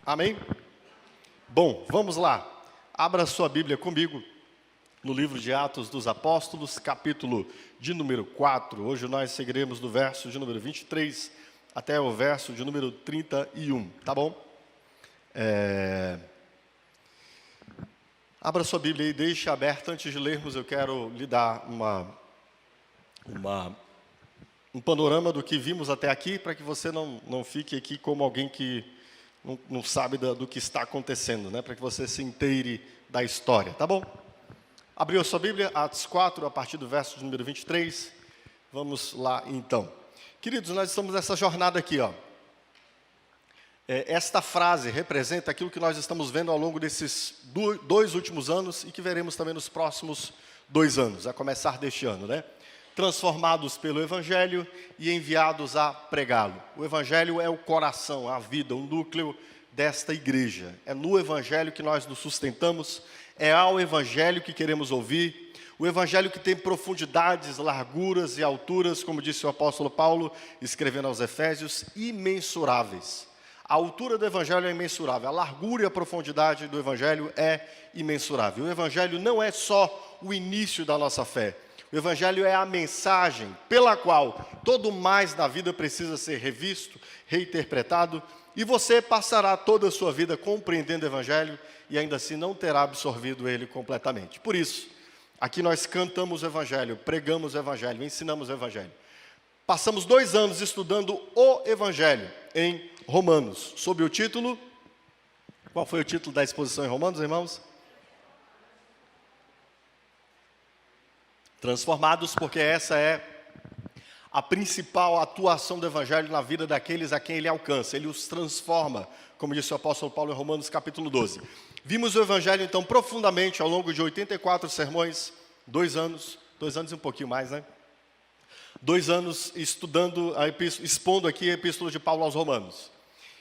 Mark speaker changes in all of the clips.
Speaker 1: Amém? Bom, vamos lá. Abra sua Bíblia comigo no livro de Atos dos Apóstolos, capítulo de número 4. Hoje nós seguiremos do verso de número 23 até o verso de número 31, tá bom? Abra sua Bíblia e deixe aberta. Antes de lermos, eu quero lhe dar um panorama do que vimos até aqui, para que você não fique aqui como alguém que não sabe do que está acontecendo, né? Para que você se inteire da história, tá bom? Abriu a sua Bíblia, Atos 4, a partir do verso de número 23. Vamos lá, então. Queridos, nós estamos nessa jornada aqui, ó. Esta frase representa aquilo que nós estamos vendo ao longo desses dois últimos anos e que veremos também nos próximos 2 anos, a começar deste ano, né? Transformados pelo Evangelho e enviados a pregá-lo. O Evangelho é o coração, a vida, o núcleo desta igreja. É no Evangelho que nós nos sustentamos, é ao Evangelho que queremos ouvir, o Evangelho que tem profundidades, larguras e alturas, como disse o apóstolo Paulo, escrevendo aos Efésios, imensuráveis. A altura do Evangelho é imensurável, a largura e a profundidade do Evangelho é imensurável. O Evangelho não é só o início da nossa fé. O Evangelho é a mensagem pela qual todo mais na vida precisa ser revisto, reinterpretado, e você passará toda a sua vida compreendendo o Evangelho e ainda assim não terá absorvido ele completamente. Por isso, aqui nós cantamos o Evangelho, pregamos o Evangelho, ensinamos o Evangelho. Passamos 2 anos estudando o Evangelho em Romanos, sob o título... Qual foi o título da exposição em Romanos, irmãos? Transformados, porque essa é a principal atuação do Evangelho na vida daqueles a quem ele alcança. Ele os transforma, como disse o apóstolo Paulo em Romanos capítulo 12. Vimos o Evangelho, então, profundamente ao longo de 84 sermões, 2 anos e um pouquinho mais, né? 2 anos estudando, expondo aqui a epístola de Paulo aos Romanos.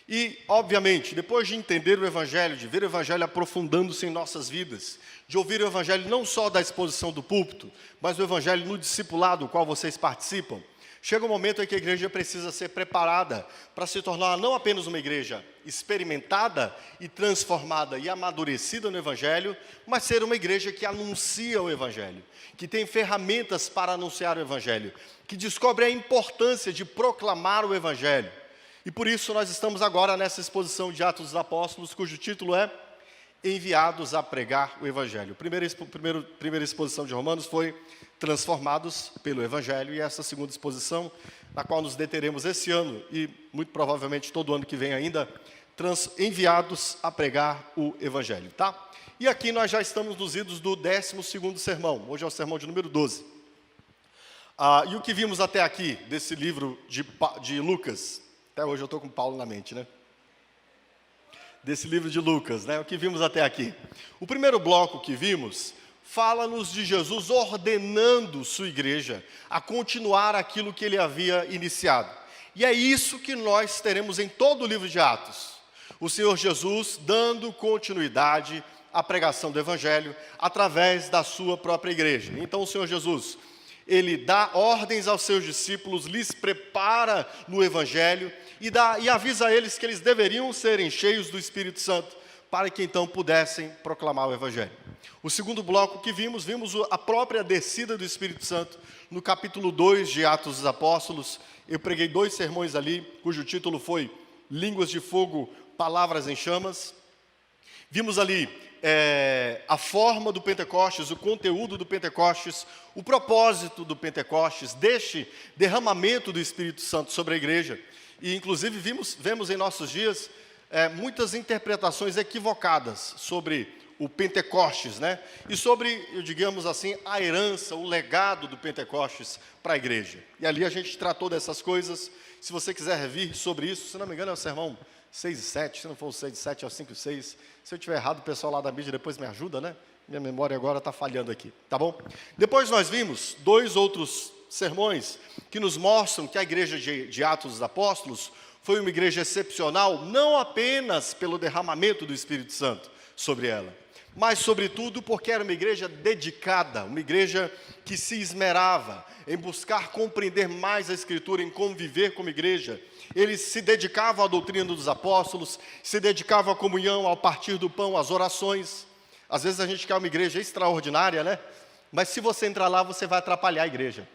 Speaker 1: E, obviamente, depois de entender o Evangelho, de ver o Evangelho aprofundando-se em nossas vidas, de ouvir o Evangelho não só da exposição do púlpito, mas o Evangelho no discipulado, do qual vocês participam, chega um momento em que a igreja precisa ser preparada para se tornar não apenas uma igreja experimentada e transformada e amadurecida no Evangelho, mas ser uma igreja que anuncia o Evangelho, que tem ferramentas para anunciar o Evangelho, que descobre a importância de proclamar o Evangelho. E por isso nós estamos agora nessa exposição de Atos dos Apóstolos, cujo título é Enviados a Pregar o Evangelho. A primeira exposição de Romanos foi Transformados pelo Evangelho, e essa segunda exposição, na qual nos deteremos esse ano, e muito provavelmente todo ano que vem ainda, Enviados a Pregar o Evangelho, tá? E aqui nós já estamos nos idos do 12º sermão, hoje é o sermão de número 12. E o que vimos até aqui, desse livro de Lucas? Até hoje eu estou com Paulo na mente, né? Desse livro de Lucas, né? O que vimos até aqui? O primeiro bloco que vimos fala-nos de Jesus ordenando sua igreja a continuar aquilo que ele havia iniciado. E é isso que nós teremos em todo o livro de Atos. O Senhor Jesus dando continuidade à pregação do Evangelho através da sua própria igreja. Então o Senhor Jesus, ele dá ordens aos seus discípulos, lhes prepara no Evangelho e avisa a eles que eles deveriam serem cheios do Espírito Santo para que então pudessem proclamar o Evangelho. O segundo bloco que vimos a própria descida do Espírito Santo no capítulo 2 de Atos dos Apóstolos. Eu preguei 2 sermões ali, cujo título foi Línguas de Fogo, Palavras em Chamas. Vimos ali a forma do Pentecostes, o conteúdo do Pentecostes, o propósito do Pentecostes, deste derramamento do Espírito Santo sobre a igreja. E inclusive vemos em nossos dias muitas interpretações equivocadas sobre o Pentecostes, né? E sobre, digamos assim, a herança, o legado do Pentecostes para a igreja. E ali a gente tratou dessas coisas. Se você quiser rever sobre isso, se não me engano é o sermão 6 e 7, se não for o 6 e 7, é o 5 e 6. Se eu estiver errado, o pessoal lá da mídia depois me ajuda, né? Minha memória agora está falhando aqui, tá bom? Depois nós vimos 2 outros sermões que nos mostram que a igreja de Atos dos Apóstolos Foi uma igreja excepcional, não apenas pelo derramamento do Espírito Santo sobre ela, mas sobretudo porque era uma igreja dedicada, uma igreja que se esmerava em buscar compreender mais a Escritura, em conviver como igreja. Eles se dedicavam à doutrina dos apóstolos, se dedicavam à comunhão, ao partir do pão, às orações. Às vezes a gente quer uma igreja extraordinária, né? Mas se você entrar lá, você vai atrapalhar a igreja.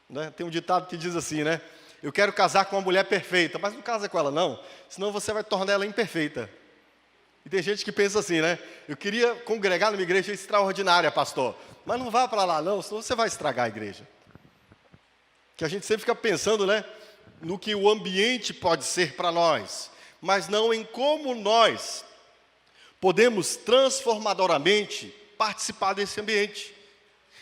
Speaker 1: Né? Tem um ditado que diz assim, né? Eu quero casar com uma mulher perfeita, mas não casa com ela não, senão você vai tornar ela imperfeita. E tem gente que pensa assim, né? Eu queria congregar numa igreja extraordinária, pastor, mas não vá para lá não, senão você vai estragar a igreja. Que a gente sempre fica pensando, né? No que o ambiente pode ser para nós, mas não em como nós podemos transformadoramente participar desse ambiente.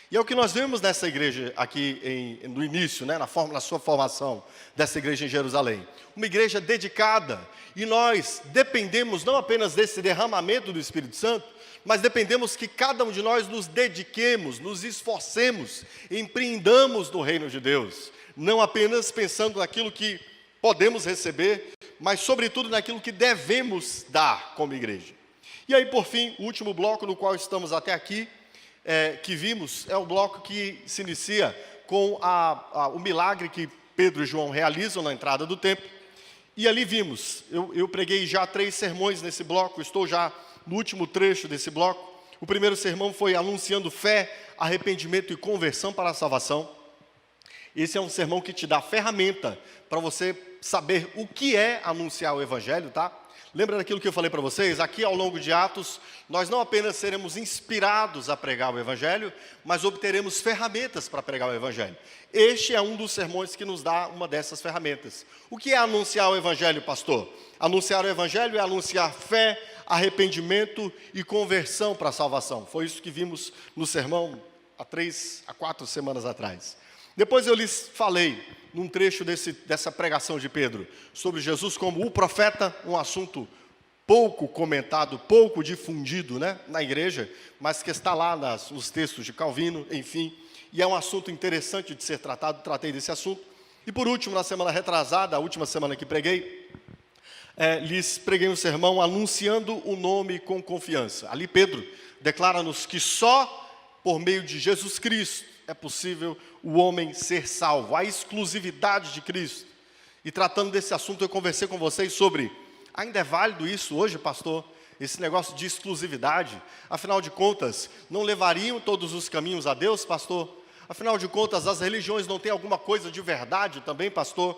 Speaker 1: E é o que nós vemos nessa igreja aqui no início, né, na sua formação dessa igreja em Jerusalém. Uma igreja dedicada, e nós dependemos não apenas desse derramamento do Espírito Santo, mas dependemos que cada um de nós nos dediquemos, nos esforcemos, empreendamos no reino de Deus. Não apenas pensando naquilo que podemos receber, mas sobretudo naquilo que devemos dar como igreja. E aí, por fim, o último bloco no qual estamos até aqui, que vimos, é o bloco que se inicia com o milagre que Pedro e João realizam na entrada do templo. E ali vimos, eu preguei já 3 sermões nesse bloco, estou já no último trecho desse bloco. O primeiro sermão foi anunciando fé, arrependimento e conversão para a salvação. Esse é um sermão que te dá ferramenta para você saber o que é anunciar o Evangelho, tá? Lembra daquilo que eu falei para vocês? Aqui ao longo de Atos, nós não apenas seremos inspirados a pregar o Evangelho, mas obteremos ferramentas para pregar o Evangelho. Este é um dos sermões que nos dá uma dessas ferramentas. O que é anunciar o Evangelho, pastor? Anunciar o Evangelho é anunciar fé, arrependimento e conversão para a salvação. Foi isso que vimos no sermão há 3 a 4 semanas atrás. Depois eu lhes falei, num trecho dessa pregação de Pedro, sobre Jesus como o profeta, um assunto pouco comentado, pouco difundido, né, na igreja, mas que está lá nos textos de Calvino, enfim, e é um assunto interessante de ser tratado, tratei desse assunto. E por último, na semana retrasada, a última semana que preguei, lhes preguei um sermão anunciando o nome com confiança. Ali Pedro declara-nos que só por meio de Jesus Cristo é possível o homem ser salvo, a exclusividade de Cristo. E tratando desse assunto, eu conversei com vocês sobre, ainda é válido isso hoje, pastor? Esse negócio de exclusividade? Afinal de contas, não levariam todos os caminhos a Deus, pastor? Afinal de contas, as religiões não têm alguma coisa de verdade também, pastor?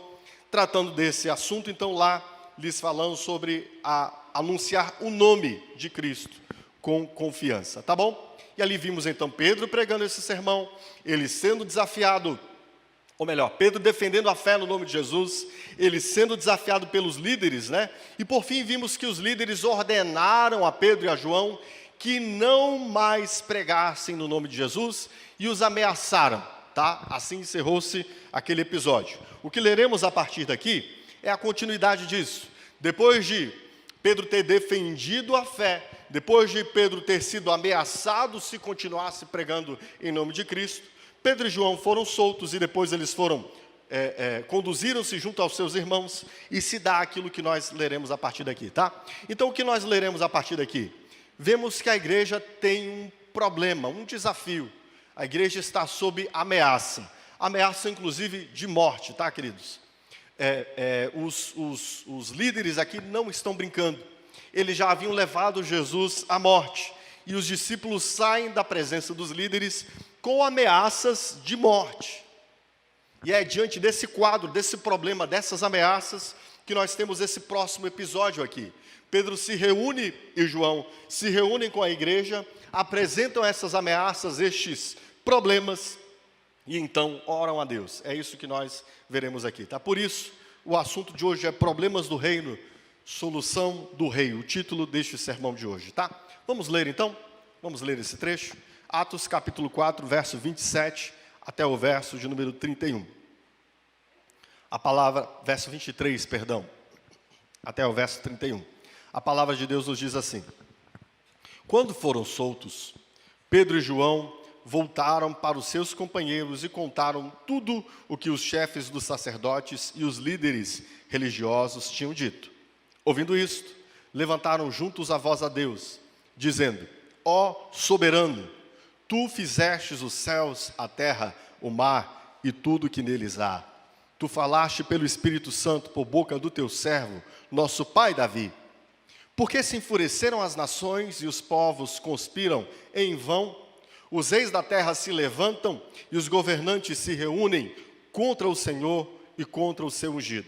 Speaker 1: Tratando desse assunto, então lá lhes falando sobre anunciar o nome de Cristo com confiança, tá bom? E ali vimos então Pedro pregando esse sermão, ele sendo desafiado, ou melhor, Pedro defendendo a fé no nome de Jesus, ele sendo desafiado pelos líderes, né? E por fim vimos que os líderes ordenaram a Pedro e a João que não mais pregassem no nome de Jesus e os ameaçaram, tá? Assim encerrou-se aquele episódio. O que leremos a partir daqui é a continuidade disso. Depois de Pedro ter defendido a fé, depois de Pedro ter sido ameaçado se continuasse pregando em nome de Cristo, Pedro e João foram soltos e depois eles foram, conduziram-se junto aos seus irmãos e se dá aquilo que nós leremos a partir daqui, tá? Então o que nós leremos a partir daqui? Vemos que a igreja tem um problema, um desafio. A igreja está sob ameaça inclusive de morte, tá, queridos? Os líderes aqui não estão brincando. Eles já haviam levado Jesus à morte. E os discípulos saem da presença dos líderes com ameaças de morte. E é diante desse quadro, desse problema, dessas ameaças, que nós temos esse próximo episódio aqui. Pedro se reúne e João se reúnem com a igreja, apresentam essas ameaças, estes problemas, e então oram a Deus. É isso que nós veremos aqui, tá? Por isso, o assunto de hoje é Problemas do Reino, Solução do Rei, o título deste sermão de hoje, tá? Vamos ler então? Vamos ler esse trecho? Atos capítulo 4, verso 27 até o verso de número 31. A palavra, verso 23, perdão, até o verso 31. A palavra de Deus nos diz assim: Quando foram soltos, Pedro e João voltaram para os seus companheiros e contaram tudo o que os chefes dos sacerdotes e os líderes religiosos tinham dito. Ouvindo isto, levantaram juntos a voz a Deus, dizendo: Ó soberano, tu fizestes os céus, a terra, o mar e tudo que neles há. Tu falaste pelo Espírito Santo por boca do teu servo, nosso pai Davi. Porque se enfureceram as nações e os povos conspiram em vão? Os reis da terra se levantam e os governantes se reúnem contra o Senhor e contra o seu ungido.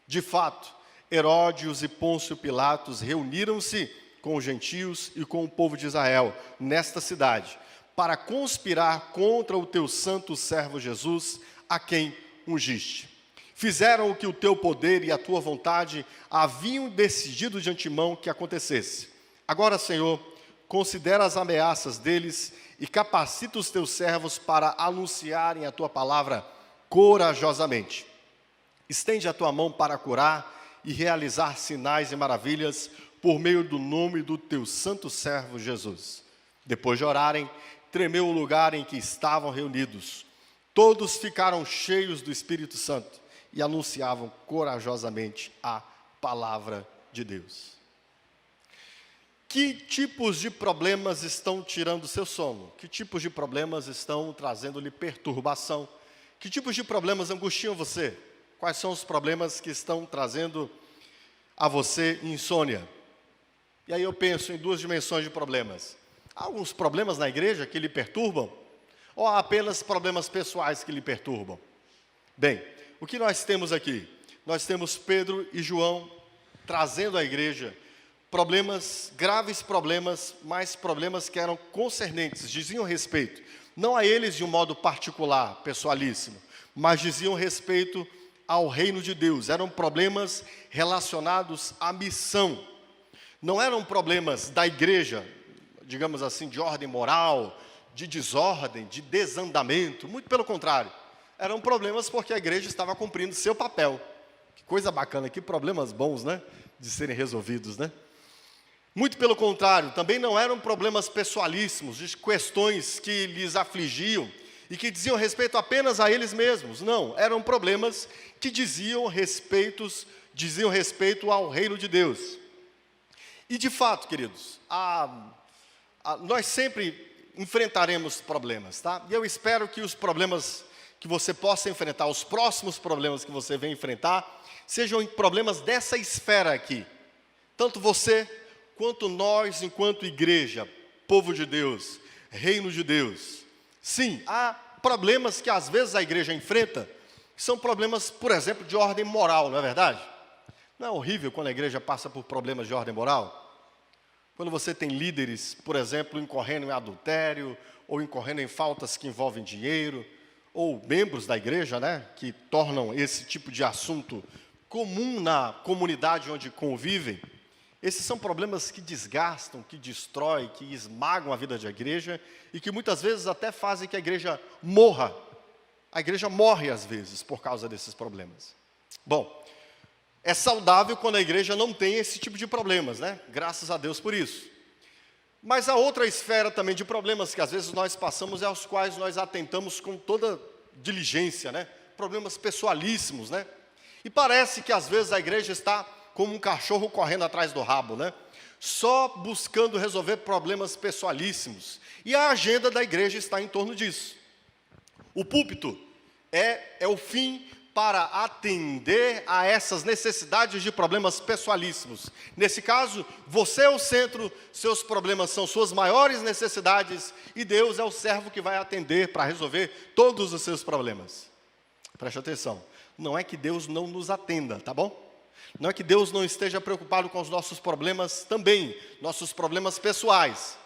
Speaker 1: De fato, Herodes e Pôncio Pilatos reuniram-se com os gentios e com o povo de Israel nesta cidade, para conspirar contra o teu santo servo Jesus, a quem ungiste. Fizeram o que o teu poder e a tua vontade haviam decidido de antemão que acontecesse. Agora, Senhor, considera as ameaças deles e capacita os teus servos para anunciarem a tua palavra corajosamente. Estende a tua mão para curar e realizar sinais e maravilhas por meio do nome do teu santo servo Jesus. Depois de orarem, tremeu o lugar em que estavam reunidos. Todos ficaram cheios do Espírito Santo e anunciavam corajosamente a palavra de Deus. Que tipos de problemas estão tirando o seu sono? Que tipos de problemas estão trazendo-lhe perturbação? Que tipos de problemas angustiam você? Quais são os problemas que estão trazendo a você insônia? E aí eu penso em duas dimensões de problemas. Há alguns problemas na igreja que lhe perturbam? Ou há apenas problemas pessoais que lhe perturbam? Bem, o que nós temos aqui? Nós temos Pedro e João trazendo à igreja problemas, graves problemas, mas problemas que eram concernentes, diziam respeito, não a eles de um modo particular, pessoalíssimo, mas diziam respeito ao reino de Deus. Eram problemas relacionados à missão. Não eram problemas da igreja, digamos assim, de ordem moral, de desordem, de desandamento, muito pelo contrário. Eram problemas porque a igreja estava cumprindo seu papel. Que coisa bacana, que problemas bons, né? De serem resolvidos, né? Muito pelo contrário, também não eram problemas pessoalíssimos, de questões que lhes afligiam e que diziam respeito apenas a eles mesmos. Não, eram problemas que diziam respeito ao reino de Deus. E de fato, queridos, nós sempre enfrentaremos problemas, tá? E eu espero que os problemas que você possa enfrentar, os próximos problemas que você vem enfrentar, sejam problemas dessa esfera aqui. Tanto você quanto nós, enquanto igreja, povo de Deus, reino de Deus. Sim, há problemas que às vezes a igreja enfrenta, que são problemas, por exemplo, de ordem moral, não é verdade? Não é horrível quando a igreja passa por problemas de ordem moral? Quando você tem líderes, por exemplo, incorrendo em adultério, ou incorrendo em faltas que envolvem dinheiro, ou membros da igreja, né, que tornam esse tipo de assunto comum na comunidade onde convivem. Esses são problemas que desgastam, que destroem, que esmagam a vida da igreja e que muitas vezes até fazem que a igreja morra. A igreja morre às vezes por causa desses problemas. Bom, é saudável quando a igreja não tem esse tipo de problemas, né? Graças a Deus por isso. Mas há outra esfera também de problemas que às vezes nós passamos e aos quais nós atentamos com toda diligência, né? Problemas pessoalíssimos, né? E parece que às vezes a igreja está como um cachorro correndo atrás do rabo, né? Só buscando resolver problemas pessoalíssimos. E a agenda da igreja está em torno disso. O púlpito é o fim para atender a essas necessidades de problemas pessoalíssimos. Nesse caso, você é o centro, seus problemas são suas maiores necessidades e Deus é o servo que vai atender para resolver todos os seus problemas. Preste atenção, não é que Deus não nos atenda, tá bom? Não é que Deus não esteja preocupado com os nossos problemas também, nossos problemas pessoais.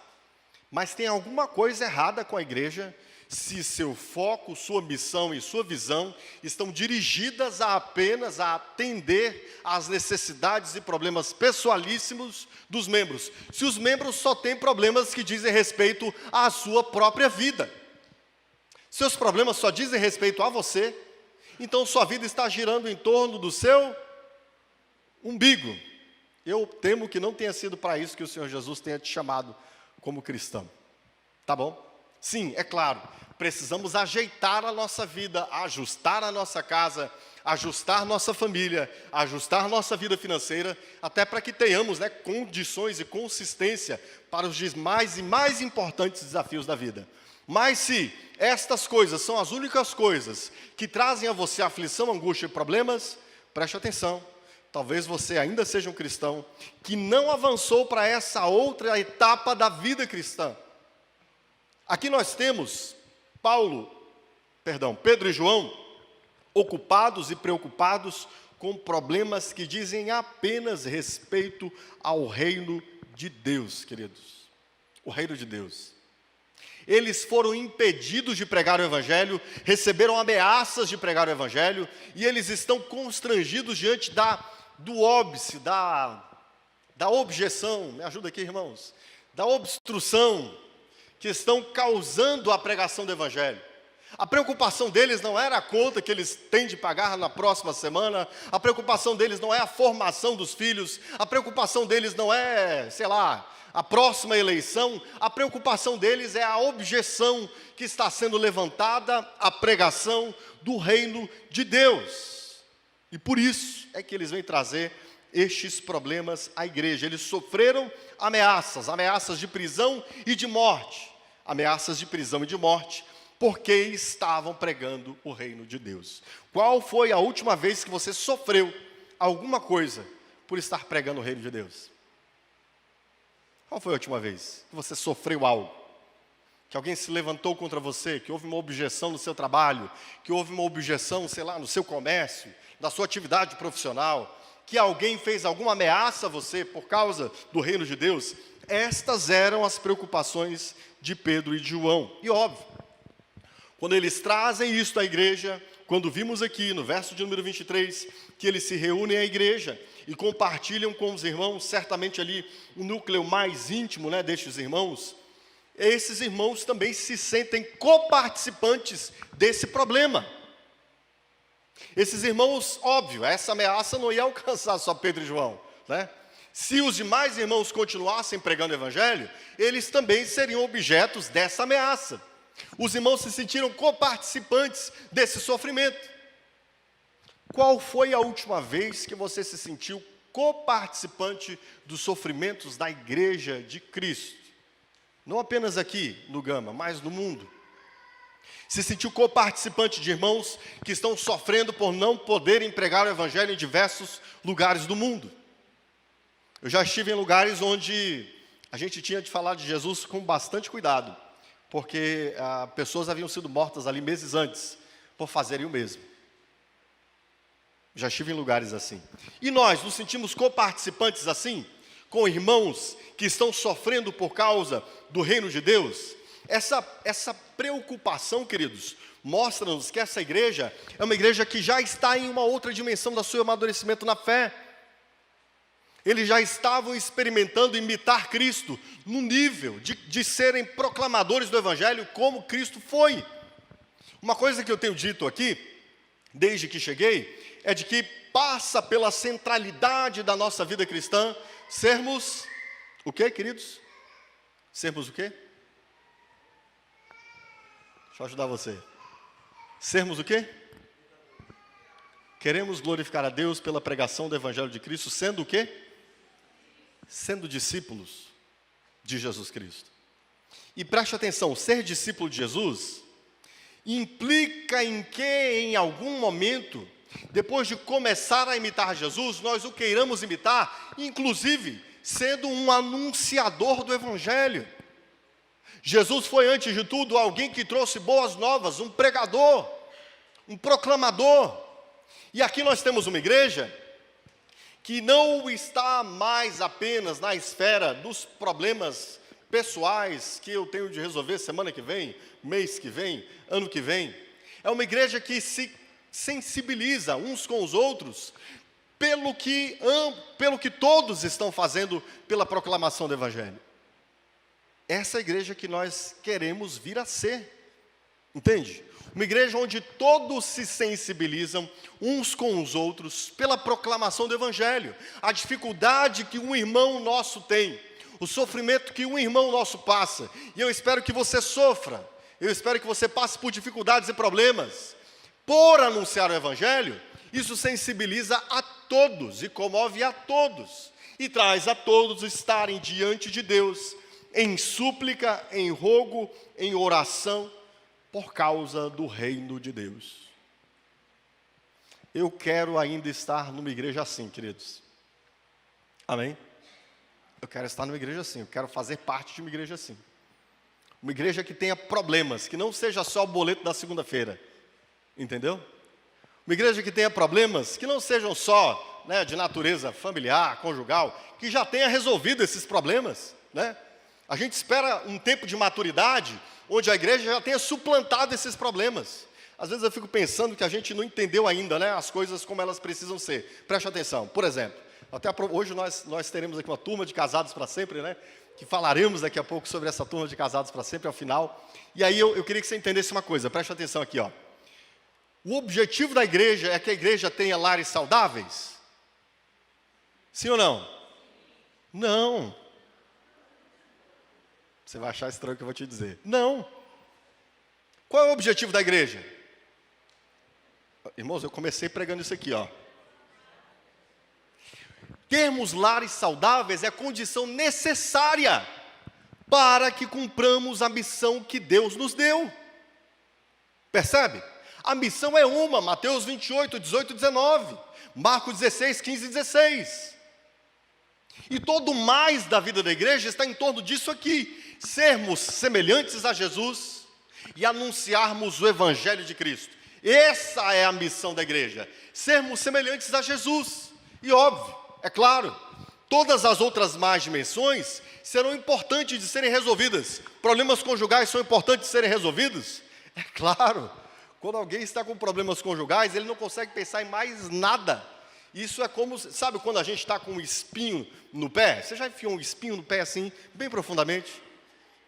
Speaker 1: Mas tem alguma coisa errada com a igreja se seu foco, sua missão e sua visão estão dirigidas apenas a atender às necessidades e problemas pessoalíssimos dos membros. Se os membros só têm problemas que dizem respeito à sua própria vida. Seus problemas só dizem respeito a você, então sua vida está girando em torno do seu umbigo. Eu temo que não tenha sido para isso que o Senhor Jesus tenha te chamado como cristão. Tá bom? Sim, é claro, precisamos ajeitar a nossa vida, ajustar a nossa casa, ajustar nossa família, ajustar nossa vida financeira, até para que tenhamos, condições e consistência para os mais e mais importantes desafios da vida. Mas se estas coisas são as únicas coisas que trazem a você aflição, angústia e problemas, preste atenção. Talvez você ainda seja um cristão que não avançou para essa outra etapa da vida cristã. Aqui nós temos Pedro e João, ocupados e preocupados com problemas que dizem apenas respeito ao reino de Deus, queridos. O reino de Deus. Eles foram impedidos de pregar o Evangelho, receberam ameaças de pregar o Evangelho, e eles estão constrangidos diante do óbice, da objeção, me ajuda aqui, irmãos, da obstrução que estão causando a pregação do Evangelho. A preocupação deles não era a conta que eles têm de pagar na próxima semana, a preocupação deles não é a formação dos filhos, a preocupação deles não é, a próxima eleição, a preocupação deles é a objeção que está sendo levantada à pregação do reino de Deus. E por isso é que eles vêm trazer estes problemas à igreja. Eles sofreram ameaças de prisão e de morte. Ameaças de prisão e de morte, porque estavam pregando o reino de Deus. Qual foi a última vez que você sofreu alguma coisa por estar pregando o reino de Deus? Qual foi a última vez que você sofreu algo? Que alguém se levantou contra você, que houve uma objeção no seu trabalho, que houve uma objeção, no seu comércio, na sua atividade profissional, que alguém fez alguma ameaça a você por causa do reino de Deus? Estas eram as preocupações de Pedro e de João. E óbvio, quando eles trazem isso à igreja, quando vimos aqui no verso de número 23, que eles se reúnem à igreja e compartilham com os irmãos, certamente ali o núcleo mais íntimo destes irmãos, esses irmãos também se sentem coparticipantes desse problema. Esses irmãos, óbvio, essa ameaça não ia alcançar só Pedro e João, Se os demais irmãos continuassem pregando o evangelho, eles também seriam objetos dessa ameaça. Os irmãos se sentiram coparticipantes desse sofrimento. Qual foi a última vez que você se sentiu coparticipante dos sofrimentos da igreja de Cristo? Não apenas aqui no Gama, mas no mundo. Se sentiu coparticipante de irmãos que estão sofrendo por não poderem pregar o evangelho em diversos lugares do mundo. Eu já estive em lugares onde a gente tinha de falar de Jesus com bastante cuidado, porque pessoas haviam sido mortas ali meses antes, por fazerem o mesmo. Já estive em lugares assim. E nós nos sentimos coparticipantes assim, com irmãos que estão sofrendo por causa do reino de Deus? Essa preocupação, queridos, mostra-nos que essa igreja é uma igreja que já está em uma outra dimensão do seu amadurecimento na fé. Eles já estavam experimentando imitar Cristo no nível de serem proclamadores do Evangelho como Cristo foi. Uma coisa que eu tenho dito aqui, desde que cheguei, é de que passa pela centralidade da nossa vida cristã sermos o quê, queridos? Sermos o quê? Deixa eu ajudar você. Sermos o quê? Queremos glorificar a Deus pela pregação do Evangelho de Cristo, sendo o quê? Sendo discípulos de Jesus Cristo. E preste atenção, ser discípulo de Jesus implica em que, em algum momento, depois de começar a imitar Jesus, nós o queiramos imitar, inclusive sendo um anunciador do Evangelho. Jesus foi, antes de tudo, alguém que trouxe boas novas, um pregador, um proclamador. E aqui nós temos uma igreja que não está mais apenas na esfera dos problemas pessoais que eu tenho de resolver semana que vem, mês que vem, ano que vem. É uma igreja que se sensibiliza uns com os outros pelo que todos estão fazendo pela proclamação do Evangelho. Essa é a igreja que nós queremos vir a ser, entende? Uma igreja onde todos se sensibilizam uns com os outros pela proclamação do Evangelho. A dificuldade que um irmão nosso tem, o sofrimento que um irmão nosso passa, e eu espero que você sofra, eu espero que você passe por dificuldades e problemas. Por anunciar o Evangelho, isso sensibiliza a todos e comove a todos. E traz a todos estarem diante de Deus, em súplica, em rogo, em oração, por causa do reino de Deus. Eu quero ainda estar numa igreja assim, queridos. Amém? Eu quero estar numa igreja assim, eu quero fazer parte de uma igreja assim. Uma igreja que tenha problemas, que não seja só o boleto da segunda-feira. Entendeu? Uma igreja que tenha problemas, que não sejam só, né, de natureza familiar, conjugal, que já tenha resolvido esses problemas, né? A gente espera um tempo de maturidade, onde a igreja já tenha suplantado esses problemas. Às vezes eu fico pensando que a gente não entendeu ainda, né, as coisas como elas precisam ser. Preste atenção, por exemplo, hoje nós teremos aqui uma turma de casados para sempre, né? Que falaremos daqui a pouco sobre essa turma de casados para sempre, ao final. E aí eu queria que você entendesse uma coisa, preste atenção aqui, ó. O objetivo da igreja é que a igreja tenha lares saudáveis? Sim ou não? Não. Você vai achar estranho o que eu vou te dizer. Não. Qual é o objetivo da igreja? Irmãos, eu comecei pregando isso aqui, ó. Termos lares saudáveis é a condição necessária para que cumpramos a missão que Deus nos deu. Percebe? A missão é uma, Mateus 28, 18 e 19, Marcos 16, 15 e 16. E todo mais da vida da igreja está em torno disso aqui, sermos semelhantes a Jesus e anunciarmos o Evangelho de Cristo. Essa é a missão da igreja, sermos semelhantes a Jesus. E óbvio, é claro, todas as outras más dimensões serão importantes de serem resolvidas. Problemas conjugais são importantes de serem resolvidos? É claro. Quando alguém está com problemas conjugais, ele não consegue pensar em mais nada. Isso é como, sabe quando a gente está com um espinho no pé? Você já enfiou um espinho no pé assim, bem profundamente?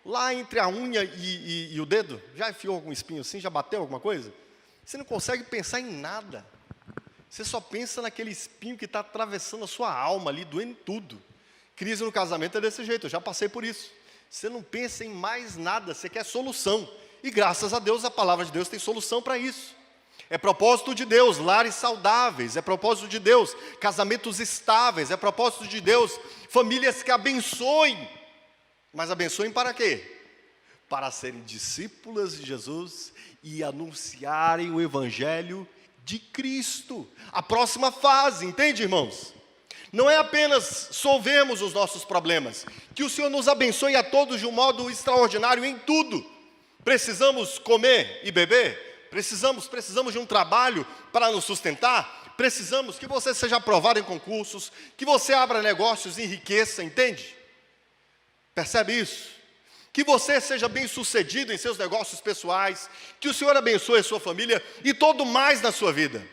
Speaker 1: Lá entre a unha e o dedo? Já enfiou algum espinho assim? Já bateu alguma coisa? Você não consegue pensar em nada. Você só pensa naquele espinho que está atravessando a sua alma ali, doendo tudo. Crise no casamento é desse jeito, eu já passei por isso. Você não pensa em mais nada, você quer solução. E graças a Deus, a palavra de Deus tem solução para isso. É propósito de Deus, lares saudáveis, é propósito de Deus, casamentos estáveis, é propósito de Deus, famílias que abençoem. Mas abençoem para quê? Para serem discípulas de Jesus e anunciarem o Evangelho de Cristo. A próxima fase, entende, irmãos? Não é apenas solvemos os nossos problemas, que o Senhor nos abençoe a todos de um modo extraordinário em tudo. Precisamos comer e beber? Precisamos de um trabalho para nos sustentar? Precisamos que você seja aprovado em concursos, que você abra negócios e enriqueça, entende? Percebe isso? Que você seja bem-sucedido em seus negócios pessoais, que o Senhor abençoe a sua família e todo mais na sua vida.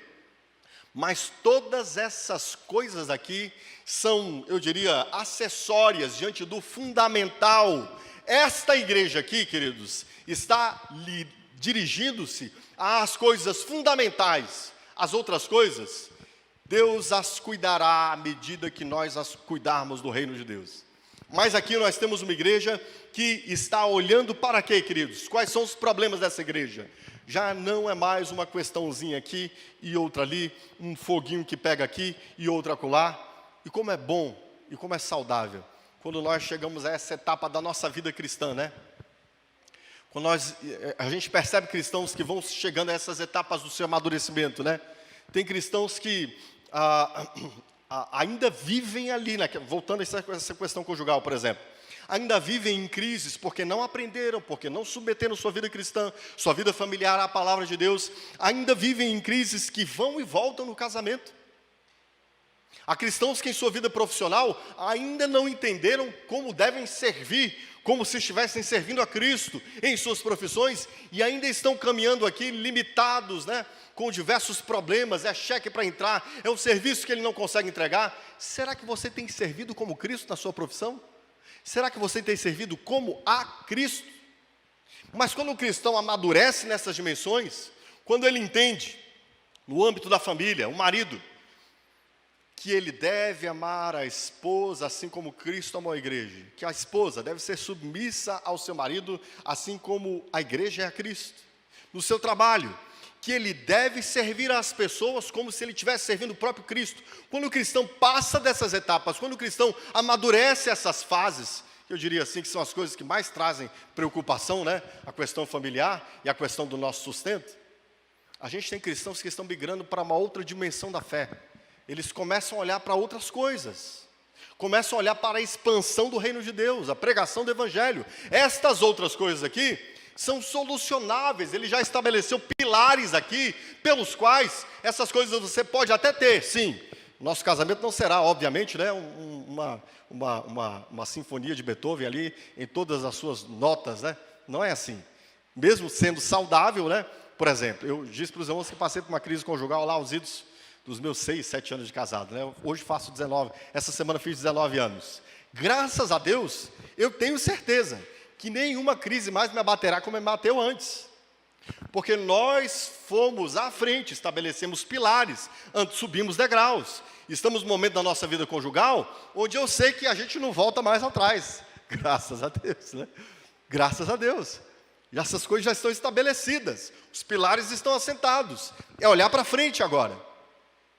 Speaker 1: Mas todas essas coisas aqui são, eu diria, acessórias diante do fundamental. Esta igreja aqui, queridos, está dirigindo-se às coisas fundamentais. As outras coisas, Deus as cuidará à medida que nós as cuidarmos do reino de Deus. Mas aqui nós temos uma igreja que está olhando para quê, queridos? Quais são os problemas dessa igreja? Já não é mais uma questãozinha aqui e outra ali, um foguinho que pega aqui e outro acolá. E como é bom e como é saudável quando nós chegamos a essa etapa da nossa vida cristã, né? Quando a gente percebe cristãos que vão chegando a essas etapas do seu amadurecimento, né? Tem cristãos que ainda vivem ali, né? Voltando a essa questão conjugal, por exemplo. Ainda vivem em crises porque não aprenderam, porque não submeteram sua vida cristã, sua vida familiar à palavra de Deus. Ainda vivem em crises que vão e voltam no casamento. Há cristãos que em sua vida profissional ainda não entenderam como devem servir, como se estivessem servindo a Cristo em suas profissões e ainda estão caminhando aqui limitados, né, com diversos problemas, é cheque para entrar, é um serviço que ele não consegue entregar. Será que você tem servido como Cristo na sua profissão? Será que você tem servido como a Cristo? Mas quando o cristão amadurece nessas dimensões, quando ele entende, no âmbito da família, o marido, que ele deve amar a esposa assim como Cristo amou a igreja, que a esposa deve ser submissa ao seu marido assim como a igreja é a Cristo. No seu trabalho, que ele deve servir às pessoas como se ele estivesse servindo o próprio Cristo. Quando o cristão passa dessas etapas, quando o cristão amadurece essas fases, eu diria assim que são as coisas que mais trazem preocupação, né? A questão familiar e a questão do nosso sustento. A gente tem cristãos que estão migrando para uma outra dimensão da fé. Eles começam a olhar para outras coisas. Começam a olhar para a expansão do reino de Deus, a pregação do evangelho. Estas outras coisas aqui são solucionáveis. Ele já estabeleceu pilares aqui, pelos quais essas coisas você pode até ter, sim. Nosso casamento não será, obviamente, né, uma sinfonia de Beethoven ali, em todas as suas notas, né? Não é assim. Mesmo sendo saudável, né? Por exemplo, eu disse para os irmãos que passei por uma crise conjugal lá aos idos dos meus 6, 7 anos de casado, né? Hoje faço 19, essa semana fiz 19 anos. Graças a Deus, eu tenho certeza que nenhuma crise mais me abaterá como me bateu antes. Porque nós fomos à frente, estabelecemos pilares, antes subimos degraus. Estamos num momento da nossa vida conjugal, onde eu sei que a gente não volta mais atrás. Graças a Deus, né? Graças a Deus. E essas coisas já estão estabelecidas. Os pilares estão assentados. É olhar para frente agora.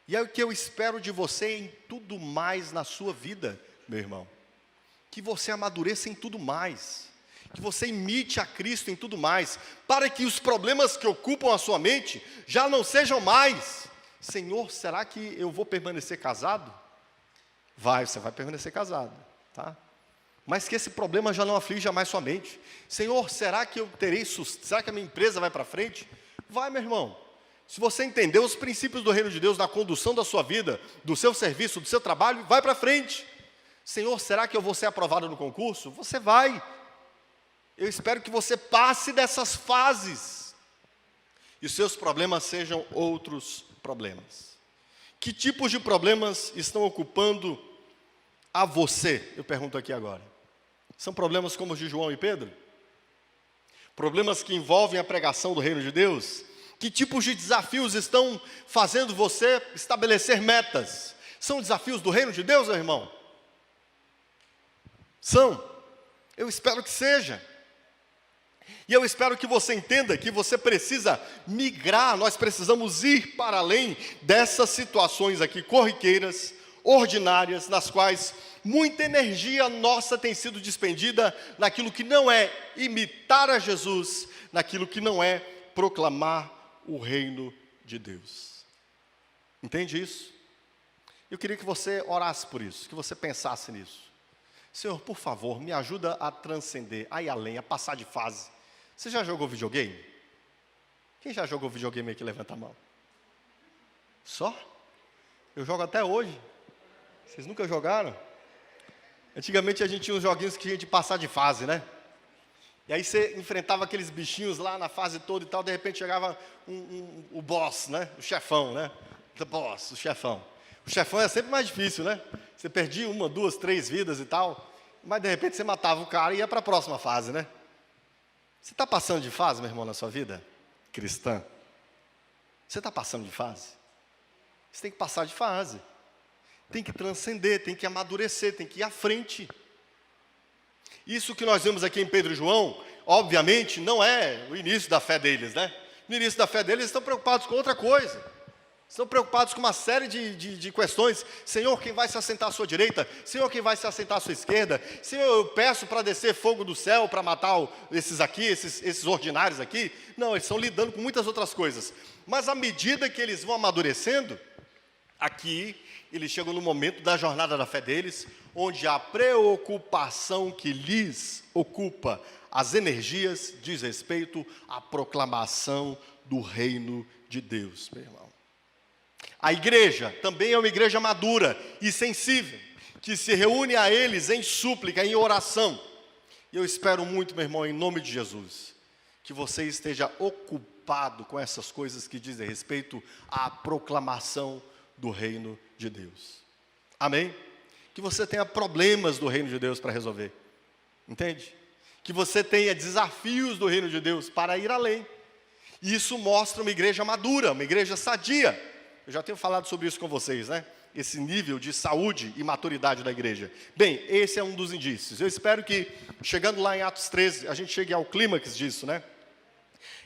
Speaker 1: E é o que eu espero de você em tudo mais na sua vida, meu irmão. Que você amadureça em tudo mais. Que você imite a Cristo em tudo mais. Para que os problemas que ocupam a sua mente já não sejam mais. Senhor, será que eu vou permanecer casado? Você vai permanecer casado, tá? Mas que esse problema já não aflige mais sua mente. Senhor, será que eu terei sucesso? Será que a minha empresa vai para frente? Vai, meu irmão. Se você entender os princípios do reino de Deus na condução da sua vida, do seu serviço, do seu trabalho, vai para frente. Senhor, será que eu vou ser aprovado no concurso? Você vai. Eu espero que você passe dessas fases. E os seus problemas sejam outros problemas. Que tipos de problemas estão ocupando a você? Eu pergunto aqui agora. São problemas como os de João e Pedro? Problemas que envolvem a pregação do reino de Deus? Que tipos de desafios estão fazendo você estabelecer metas? São desafios do reino de Deus, meu irmão? São. Eu espero que seja. E eu espero que você entenda que você precisa migrar, nós precisamos ir para além dessas situações aqui corriqueiras, ordinárias, nas quais muita energia nossa tem sido despendida naquilo que não é imitar a Jesus, naquilo que não é proclamar o reino de Deus. Entende isso? Eu queria que você orasse por isso, que você pensasse nisso. Senhor, por favor, me ajuda a transcender, a ir além, a passar de fase. Você já jogou videogame? Quem já jogou videogame aqui, levanta a mão. Só? Eu jogo até hoje. Vocês nunca jogaram? Antigamente a gente tinha uns joguinhos que tinha de passar de fase, né? E aí você enfrentava aqueles bichinhos lá na fase toda e tal, de repente chegava o boss, né? O chefão, né? The boss, o chefão. O chefão é sempre mais difícil, né? Você perdia 1, 2, 3 vidas e tal, mas de repente você matava o cara e ia para a próxima fase, né? Você está passando de fase, meu irmão, na sua vida cristã? Você está passando de fase? Você tem que passar de fase. Tem que transcender, tem que amadurecer, tem que ir à frente. Isso que nós vemos aqui em Pedro e João, obviamente, não é o início da fé deles, né? No início da fé deles, eles estão preocupados com outra coisa. Estão preocupados com uma série de questões. Senhor, quem vai se assentar à sua direita? Senhor, quem vai se assentar à sua esquerda? Senhor, eu peço para descer fogo do céu, para matar esses ordinários aqui. Não, eles estão lidando com muitas outras coisas. Mas à medida que eles vão amadurecendo, aqui eles chegam no momento da jornada da fé deles, onde a preocupação que lhes ocupa as energias diz respeito à proclamação do reino de Deus, meu irmão. A igreja também é uma igreja madura e sensível, que se reúne a eles em súplica, em oração. E eu espero muito, meu irmão, em nome de Jesus, que você esteja ocupado com essas coisas que dizem respeito à proclamação do reino de Deus. Amém? Que você tenha problemas do reino de Deus para resolver. Entende? Que você tenha desafios do reino de Deus para ir além. E isso mostra uma igreja madura, uma igreja sadia. Eu já tenho falado sobre isso com vocês, né? esse nível de saúde e maturidade da igreja? Bem, esse é um dos indícios. Eu espero que, chegando lá em Atos 13, a gente chegue ao clímax disso, né?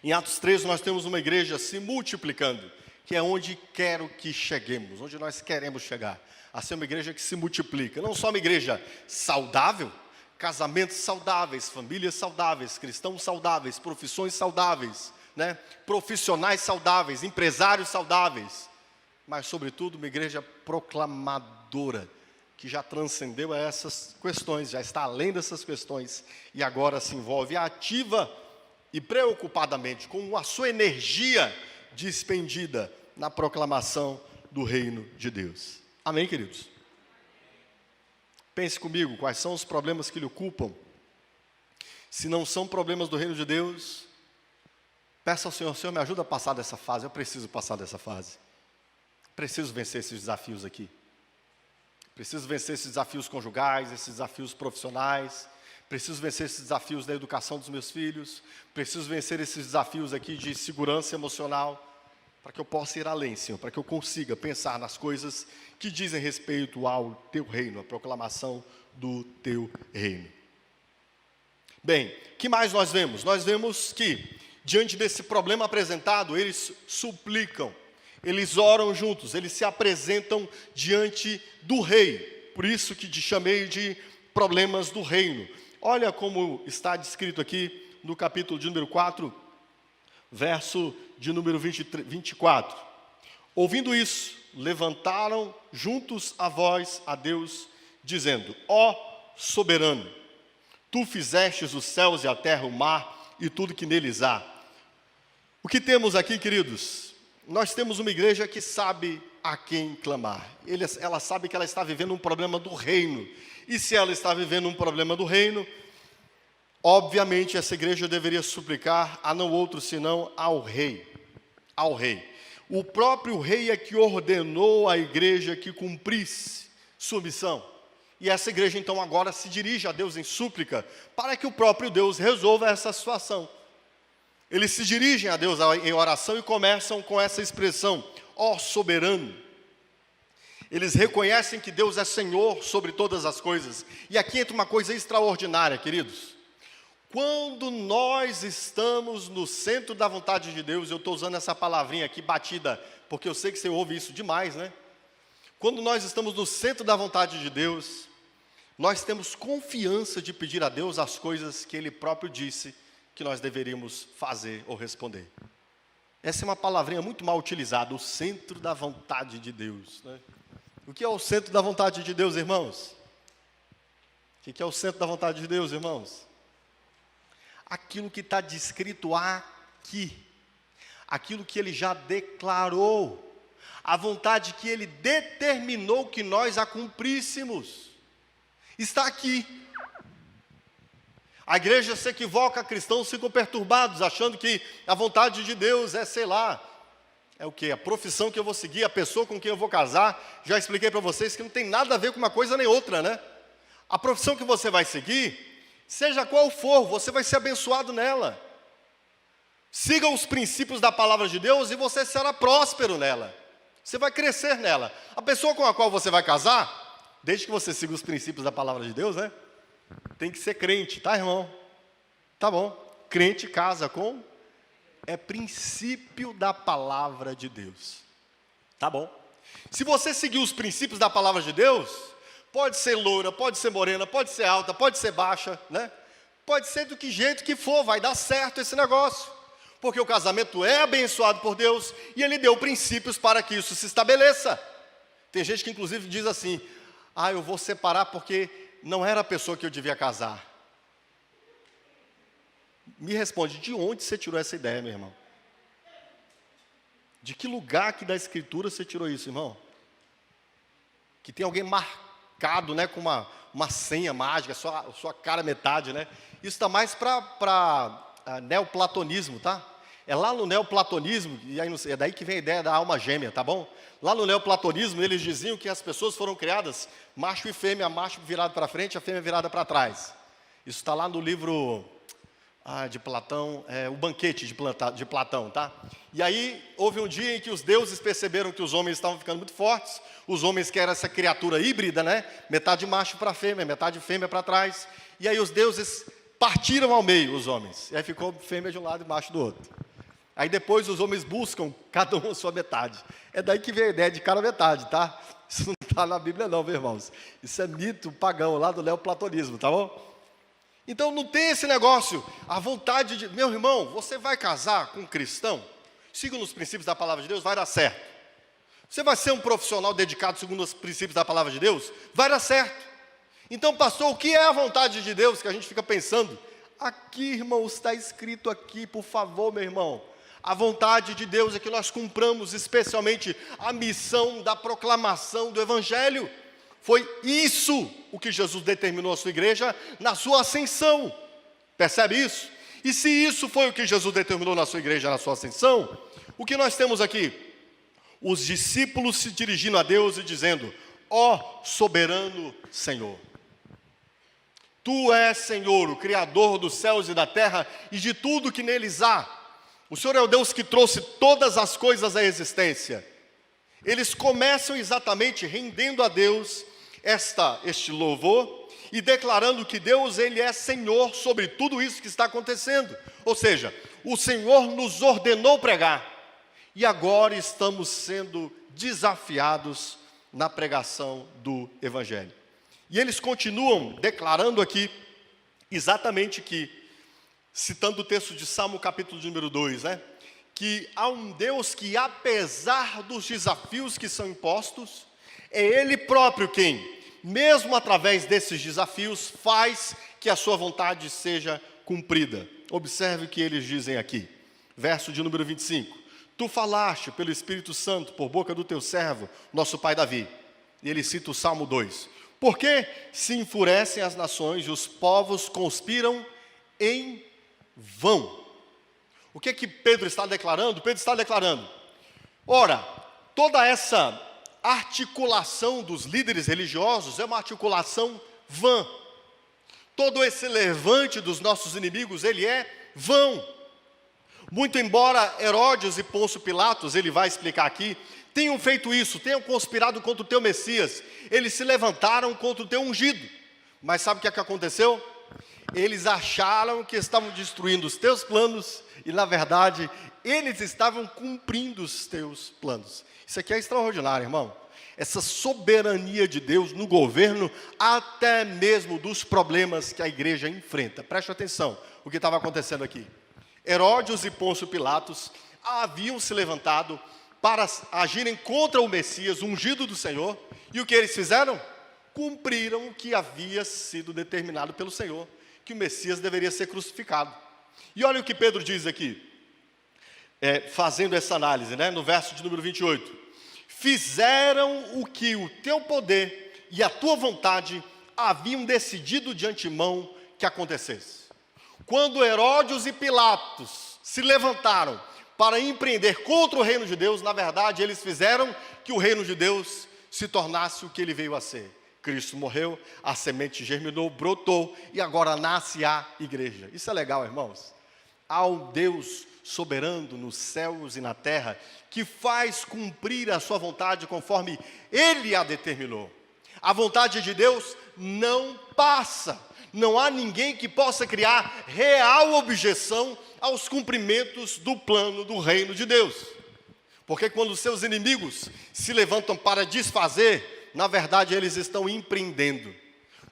Speaker 1: Em Atos 13, nós temos uma igreja se multiplicando, que é onde quero que cheguemos, onde nós queremos chegar. A ser uma igreja que se multiplica. Não só uma igreja saudável, casamentos saudáveis, famílias saudáveis, cristãos saudáveis, profissões saudáveis, né? Profissionais saudáveis, empresários saudáveis, mas, sobretudo, uma igreja proclamadora, que já transcendeu essas questões, já está além dessas questões, e agora se envolve ativa e preocupadamente com a sua energia despendida na proclamação do reino de Deus. Amém, queridos? Pense comigo, quais são os problemas que lhe ocupam? Se não são problemas do reino de Deus, peça ao Senhor: Senhor, me ajuda a passar dessa fase, eu preciso passar dessa fase. Preciso vencer esses desafios aqui. Preciso vencer esses desafios conjugais, esses desafios profissionais. Preciso vencer esses desafios da educação dos meus filhos. Preciso vencer esses desafios aqui de segurança emocional, para que eu possa ir além, Senhor, para que eu consiga pensar nas coisas que dizem respeito ao Teu reino, a proclamação do Teu reino. Bem, o que mais nós vemos? Nós vemos que, diante desse problema apresentado, eles suplicam, eles oram juntos, eles se apresentam diante do rei. Por isso que te chamei de problemas do reino. Olha como está descrito aqui no capítulo de número 4, verso de número 24. Ouvindo isso, levantaram juntos a voz a Deus, dizendo: Ó soberano, tu fizestes os céus e a terra, o mar e tudo que neles há. O que temos aqui, queridos? Nós temos uma igreja que sabe a quem clamar. Ela sabe que ela está vivendo um problema do reino. E se ela está vivendo um problema do reino, obviamente essa igreja deveria suplicar a não outro senão ao rei. Ao rei. O próprio rei é que ordenou à igreja que cumprisse sua missão. E essa igreja então agora se dirige a Deus em súplica para que o próprio Deus resolva essa situação. Eles se dirigem a Deus em oração e começam com essa expressão: ó soberano. Eles reconhecem que Deus é Senhor sobre todas as coisas. E aqui entra uma coisa extraordinária, queridos. Quando nós estamos no centro da vontade de Deus, eu estou usando essa palavrinha aqui batida, porque eu sei que você ouve isso demais, né? Quando nós estamos no centro da vontade de Deus, nós temos confiança de pedir a Deus as coisas que Ele próprio disse que nós deveríamos fazer ou responder. Essa é uma palavrinha muito mal utilizada, o centro da vontade de Deus, né? O que é o centro da vontade de Deus, irmãos? O que é o centro da vontade de Deus, irmãos? Aquilo que está descrito aqui, aquilo que Ele já declarou, a vontade que Ele determinou que nós a cumpríssemos, está aqui. A igreja se equivoca, cristãos ficam perturbados, achando que a vontade de Deus é, sei lá, é o quê? A profissão que eu vou seguir, a pessoa com quem eu vou casar. Já expliquei para vocês que não tem nada a ver com uma coisa nem outra, né? A profissão que você vai seguir, seja qual for, você vai ser abençoado nela. Siga os princípios da palavra de Deus e você será próspero nela. Você vai crescer nela. A pessoa com a qual você vai casar, desde que você siga os princípios da palavra de Deus, né? Tem que ser crente, tá, irmão? Tá bom. Crente casa com... é princípio da palavra de Deus. Tá bom. Se você seguir os princípios da palavra de Deus, pode ser loura, pode ser morena, pode ser alta, pode ser baixa, né? Pode ser do que jeito que for, vai dar certo esse negócio. Porque o casamento é abençoado por Deus e Ele deu princípios para que isso se estabeleça. Tem gente que inclusive diz assim: ah, eu vou separar porque não era a pessoa que eu devia casar. Me responde, de onde você tirou essa ideia, meu irmão? De que lugar aqui da Escritura você tirou isso, irmão? Que tem alguém marcado, né, com uma senha mágica, sua cara metade, né? Isso está mais para neoplatonismo, tá? É lá no neoplatonismo, e aí é daí que vem a ideia da alma gêmea, tá bom? Lá no neoplatonismo, eles diziam que as pessoas foram criadas macho e fêmea, macho virado para frente, a fêmea virada para trás. Isso está lá no livro de Platão, o banquete de Platão, tá? E aí houve um dia em que os deuses perceberam que os homens estavam ficando muito fortes, os homens que eram essa criatura híbrida, né? Metade macho para fêmea, metade fêmea para trás. E aí os deuses partiram ao meio, os homens. E aí ficou fêmea de um lado e macho do outro. Aí depois os homens buscam cada um a sua metade. É daí que vem a ideia de cada metade, tá? Isso não está na Bíblia não, meus irmãos. Isso é mito pagão, lá do neoplatonismo, tá bom? Então não tem esse negócio, a vontade de... Meu irmão, você vai casar com um cristão, segundo os princípios da palavra de Deus, vai dar certo. Você vai ser um profissional dedicado segundo os princípios da palavra de Deus, vai dar certo. Então, pastor, o que é a vontade de Deus que a gente fica pensando? Aqui, irmãos, está escrito aqui, por favor, meu irmão. A vontade de Deus é que nós cumpramos especialmente a missão da proclamação do Evangelho. Foi isso o que Jesus determinou à sua igreja na sua ascensão. Percebe isso? E se isso foi o que Jesus determinou na sua igreja na sua ascensão, o que nós temos aqui? Os discípulos se dirigindo a Deus e dizendo: ó soberano Senhor, Tu és Senhor, o Criador dos céus e da terra e de tudo que neles há. O Senhor é o Deus que trouxe todas as coisas à existência. Eles começam exatamente rendendo a Deus este louvor e declarando que Deus, Ele é Senhor sobre tudo isso que está acontecendo. Ou seja, o Senhor nos ordenou pregar e agora estamos sendo desafiados na pregação do Evangelho. E eles continuam declarando aqui exatamente que, citando o texto de Salmo capítulo de número 2, né? Que há um Deus que, apesar dos desafios que são impostos, é Ele próprio quem, mesmo através desses desafios, faz que a sua vontade seja cumprida. Observe o que eles dizem aqui, verso de número 25. Tu falaste pelo Espírito Santo, por boca do teu servo, nosso pai Davi. E ele cita o Salmo 2. Por que se enfurecem as nações e os povos conspiram em vão? O que que Pedro está declarando? Pedro está declarando: ora, toda essa articulação dos líderes religiosos é uma articulação vã. Todo esse levante dos nossos inimigos, ele é vão. Muito embora Herodes e Pôncio Pilatos, ele vai explicar aqui, tenham feito isso, tenham conspirado contra o teu Messias, eles se levantaram contra o teu ungido. Mas sabe o que é que aconteceu? Eles acharam que estavam destruindo os teus planos e, na verdade, eles estavam cumprindo os teus planos. Isso aqui é extraordinário, irmão. Essa soberania de Deus no governo, até mesmo dos problemas que a igreja enfrenta. Preste atenção o que estava acontecendo aqui. Herodes e Pôncio Pilatos haviam se levantado para agirem contra o Messias, ungido do Senhor. E o que eles fizeram? Cumpriram o que havia sido determinado pelo Senhor, que o Messias deveria ser crucificado. E olha o que Pedro diz aqui, fazendo essa análise, né, no verso de número 28. Fizeram o que o teu poder e a tua vontade haviam decidido de antemão que acontecesse. Quando Herodes e Pilatos se levantaram para empreender contra o reino de Deus, na verdade, eles fizeram que o reino de Deus se tornasse o que ele veio a ser. Cristo morreu, a semente germinou, brotou e agora nasce a igreja. Isso é legal, irmãos. Há um Deus soberano nos céus e na terra que faz cumprir a sua vontade conforme Ele a determinou. A vontade de Deus não passa. Não há ninguém que possa criar real objeção aos cumprimentos do plano do reino de Deus. Porque quando os seus inimigos se levantam para desfazer, na verdade eles estão empreendendo.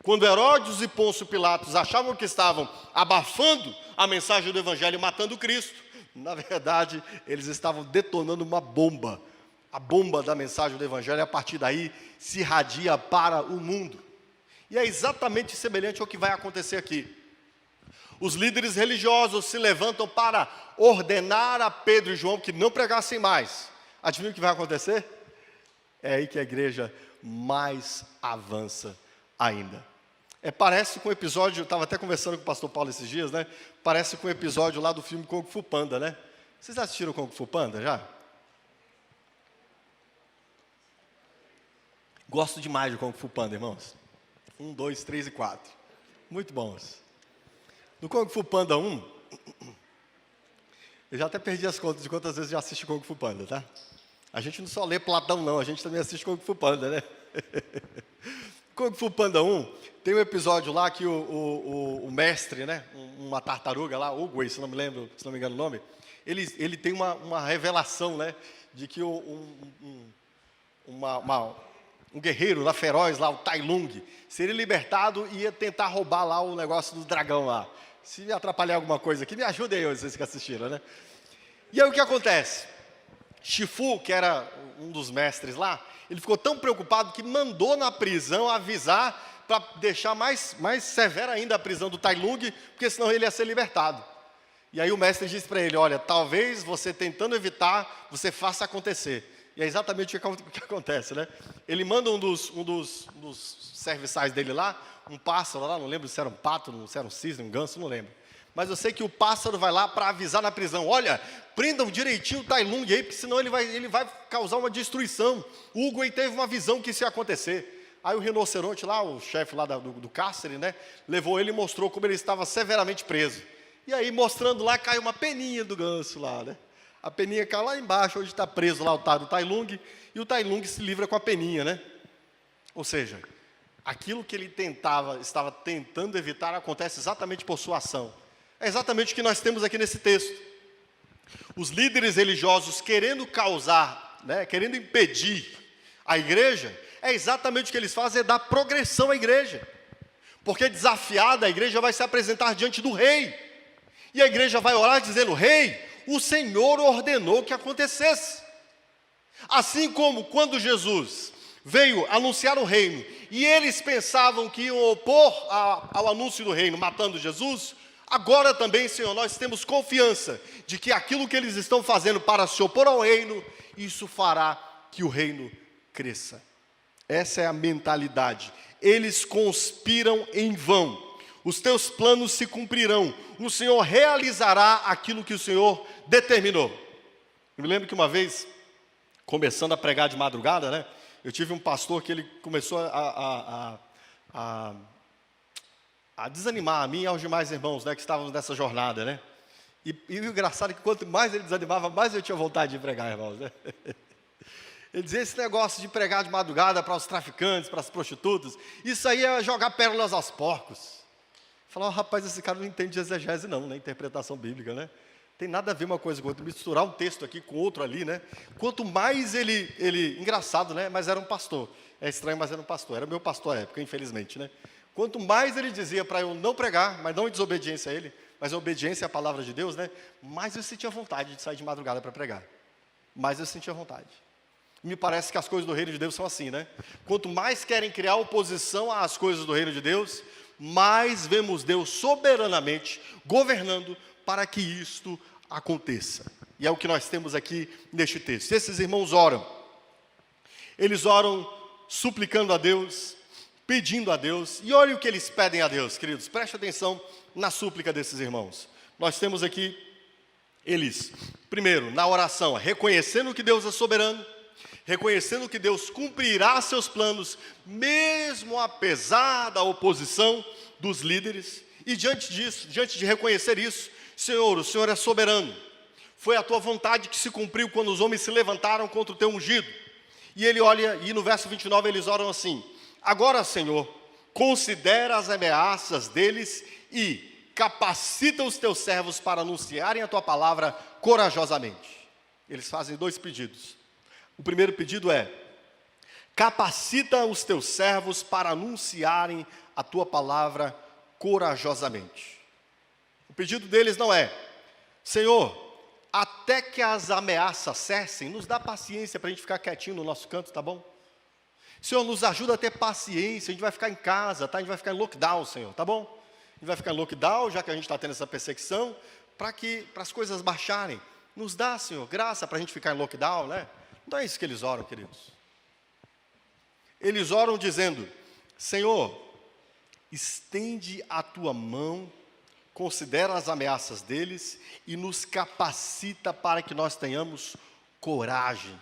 Speaker 1: Quando Herodes e Pôncio Pilatos achavam que estavam abafando a mensagem do Evangelho e matando Cristo, na verdade eles estavam detonando uma bomba. A bomba da mensagem do Evangelho, a partir daí, se irradia para o mundo. E é exatamente semelhante ao que vai acontecer aqui. Os líderes religiosos se levantam para ordenar a Pedro e João que não pregassem mais. Adivinha o que vai acontecer? É aí que a igreja mais avança ainda. Parece com o episódio, eu estava até conversando com o pastor Paulo esses dias, né? Parece com o episódio lá do filme Kung Fu Panda, né? Vocês assistiram Kung Fu Panda já? Gosto demais de Kung Fu Panda, irmãos. 1, 2, 3 e 4. Muito bons. No Kung Fu Panda 1, Eu já até perdi as contas de quantas vezes já assisti Kung Fu Panda, tá? A gente não só lê Platão, não, a gente também assiste Kung Fu Panda, né? Kung Fu Panda 1, tem um episódio lá que o mestre, né? Uma tartaruga lá, Uguay, se não me lembro, se não me engano o nome, ele tem uma revelação, né? De que um guerreiro lá feroz, lá, o Tai Lung, seria libertado e ia tentar roubar lá o negócio do dragão lá. Se me atrapalhar alguma coisa aqui, me ajudem aí, vocês que assistiram, né? E aí o que acontece? Shifu, que era um dos mestres lá, ele ficou tão preocupado que mandou na prisão avisar para deixar mais severa ainda a prisão do Tai Lung, porque senão ele ia ser libertado. E aí o mestre disse para ele, olha, talvez você tentando evitar, você faça acontecer. E é exatamente o que acontece, né? Ele manda um dos serviçais dele lá, um pássaro lá, não lembro se era um pato, se era um cisne, um ganso, não lembro. Mas eu sei que o pássaro vai lá para avisar na prisão, olha, prendam direitinho o Tai Lung aí, porque senão ele vai causar uma destruição. O Uguay teve uma visão que isso ia acontecer. Aí o rinoceronte lá, o chefe lá do cárcere, né, levou ele e mostrou como ele estava severamente preso. E aí, mostrando lá, caiu uma peninha do ganso lá, né? A peninha cai lá embaixo, onde está preso lá o Tai Lung, e o Tai Lung se livra com a peninha, né? Ou seja, aquilo que ele estava tentando evitar, acontece exatamente por sua ação. É exatamente o que nós temos aqui nesse texto. Os líderes religiosos querendo causar, né, querendo impedir a igreja, é exatamente o que eles fazem, é dar progressão à igreja. Porque desafiada, a igreja vai se apresentar diante do rei. E a igreja vai orar dizendo, rei, o Senhor ordenou que acontecesse. Assim como quando Jesus veio anunciar o reino, e eles pensavam que iam opor ao anúncio do reino, matando Jesus, agora também, Senhor, nós temos confiança de que aquilo que eles estão fazendo para se opor ao reino, isso fará que o reino cresça. Essa é a mentalidade. Eles conspiram em vão. Os teus planos se cumprirão. O Senhor realizará aquilo que o Senhor determinou. Eu me lembro que uma vez, começando a pregar de madrugada, né? Eu tive um pastor que ele começou a desanimar a mim e aos demais irmãos, né, que estávamos nessa jornada, né? E o engraçado é que quanto mais ele desanimava, mais eu tinha vontade de pregar, irmãos, né? Ele dizia, esse negócio de pregar de madrugada para os traficantes, para as prostitutas, isso aí é jogar pérolas aos porcos. Falava, rapaz, esse cara não entende de exegese não, né? Interpretação bíblica, né? Tem nada a ver uma coisa com outra, misturar um texto aqui com outro ali, né? Quanto mais ele engraçado, né? Mas era um pastor, é estranho, mas era um pastor, era meu pastor à época, infelizmente, né? Quanto mais ele dizia para eu não pregar, mas não em desobediência a ele, mas em obediência à palavra de Deus, né? Mais eu sentia vontade de sair de madrugada para pregar, mais eu sentia vontade. Me parece que as coisas do reino de Deus são assim, né? Quanto mais querem criar oposição às coisas do reino de Deus, mais vemos Deus soberanamente governando para que isto aconteça. E é o que nós temos aqui neste texto. Esses irmãos oram. Eles oram suplicando a Deus, pedindo a Deus. E olhem o que eles pedem a Deus, queridos. Preste atenção na súplica desses irmãos. Nós temos aqui eles, primeiro, na oração, reconhecendo que Deus é soberano, reconhecendo que Deus cumprirá seus planos, mesmo apesar da oposição dos líderes. E diante disso, diante de reconhecer isso, Senhor, o Senhor é soberano. Foi a tua vontade que se cumpriu quando os homens se levantaram contra o teu ungido. E ele olha, e no verso 29 eles oram assim, agora, Senhor, considera as ameaças deles e capacita os teus servos para anunciarem a tua palavra corajosamente. Eles fazem dois pedidos. O primeiro pedido é, capacita os teus servos para anunciarem a tua palavra corajosamente. O pedido deles não é, Senhor, até que as ameaças cessem, nos dá paciência para a gente ficar quietinho no nosso canto, tá bom? Senhor, nos ajuda a ter paciência, a gente vai ficar em casa, tá? A gente vai ficar em lockdown, Senhor, tá bom? A gente vai ficar em lockdown, já que a gente está tendo essa perseguição, para as coisas baixarem. Nos dá, Senhor, graça para a gente ficar em lockdown, né? Não é isso que eles oram, queridos. Eles oram dizendo, Senhor, estende a tua mão, considera as ameaças deles e nos capacita para que nós tenhamos coragem.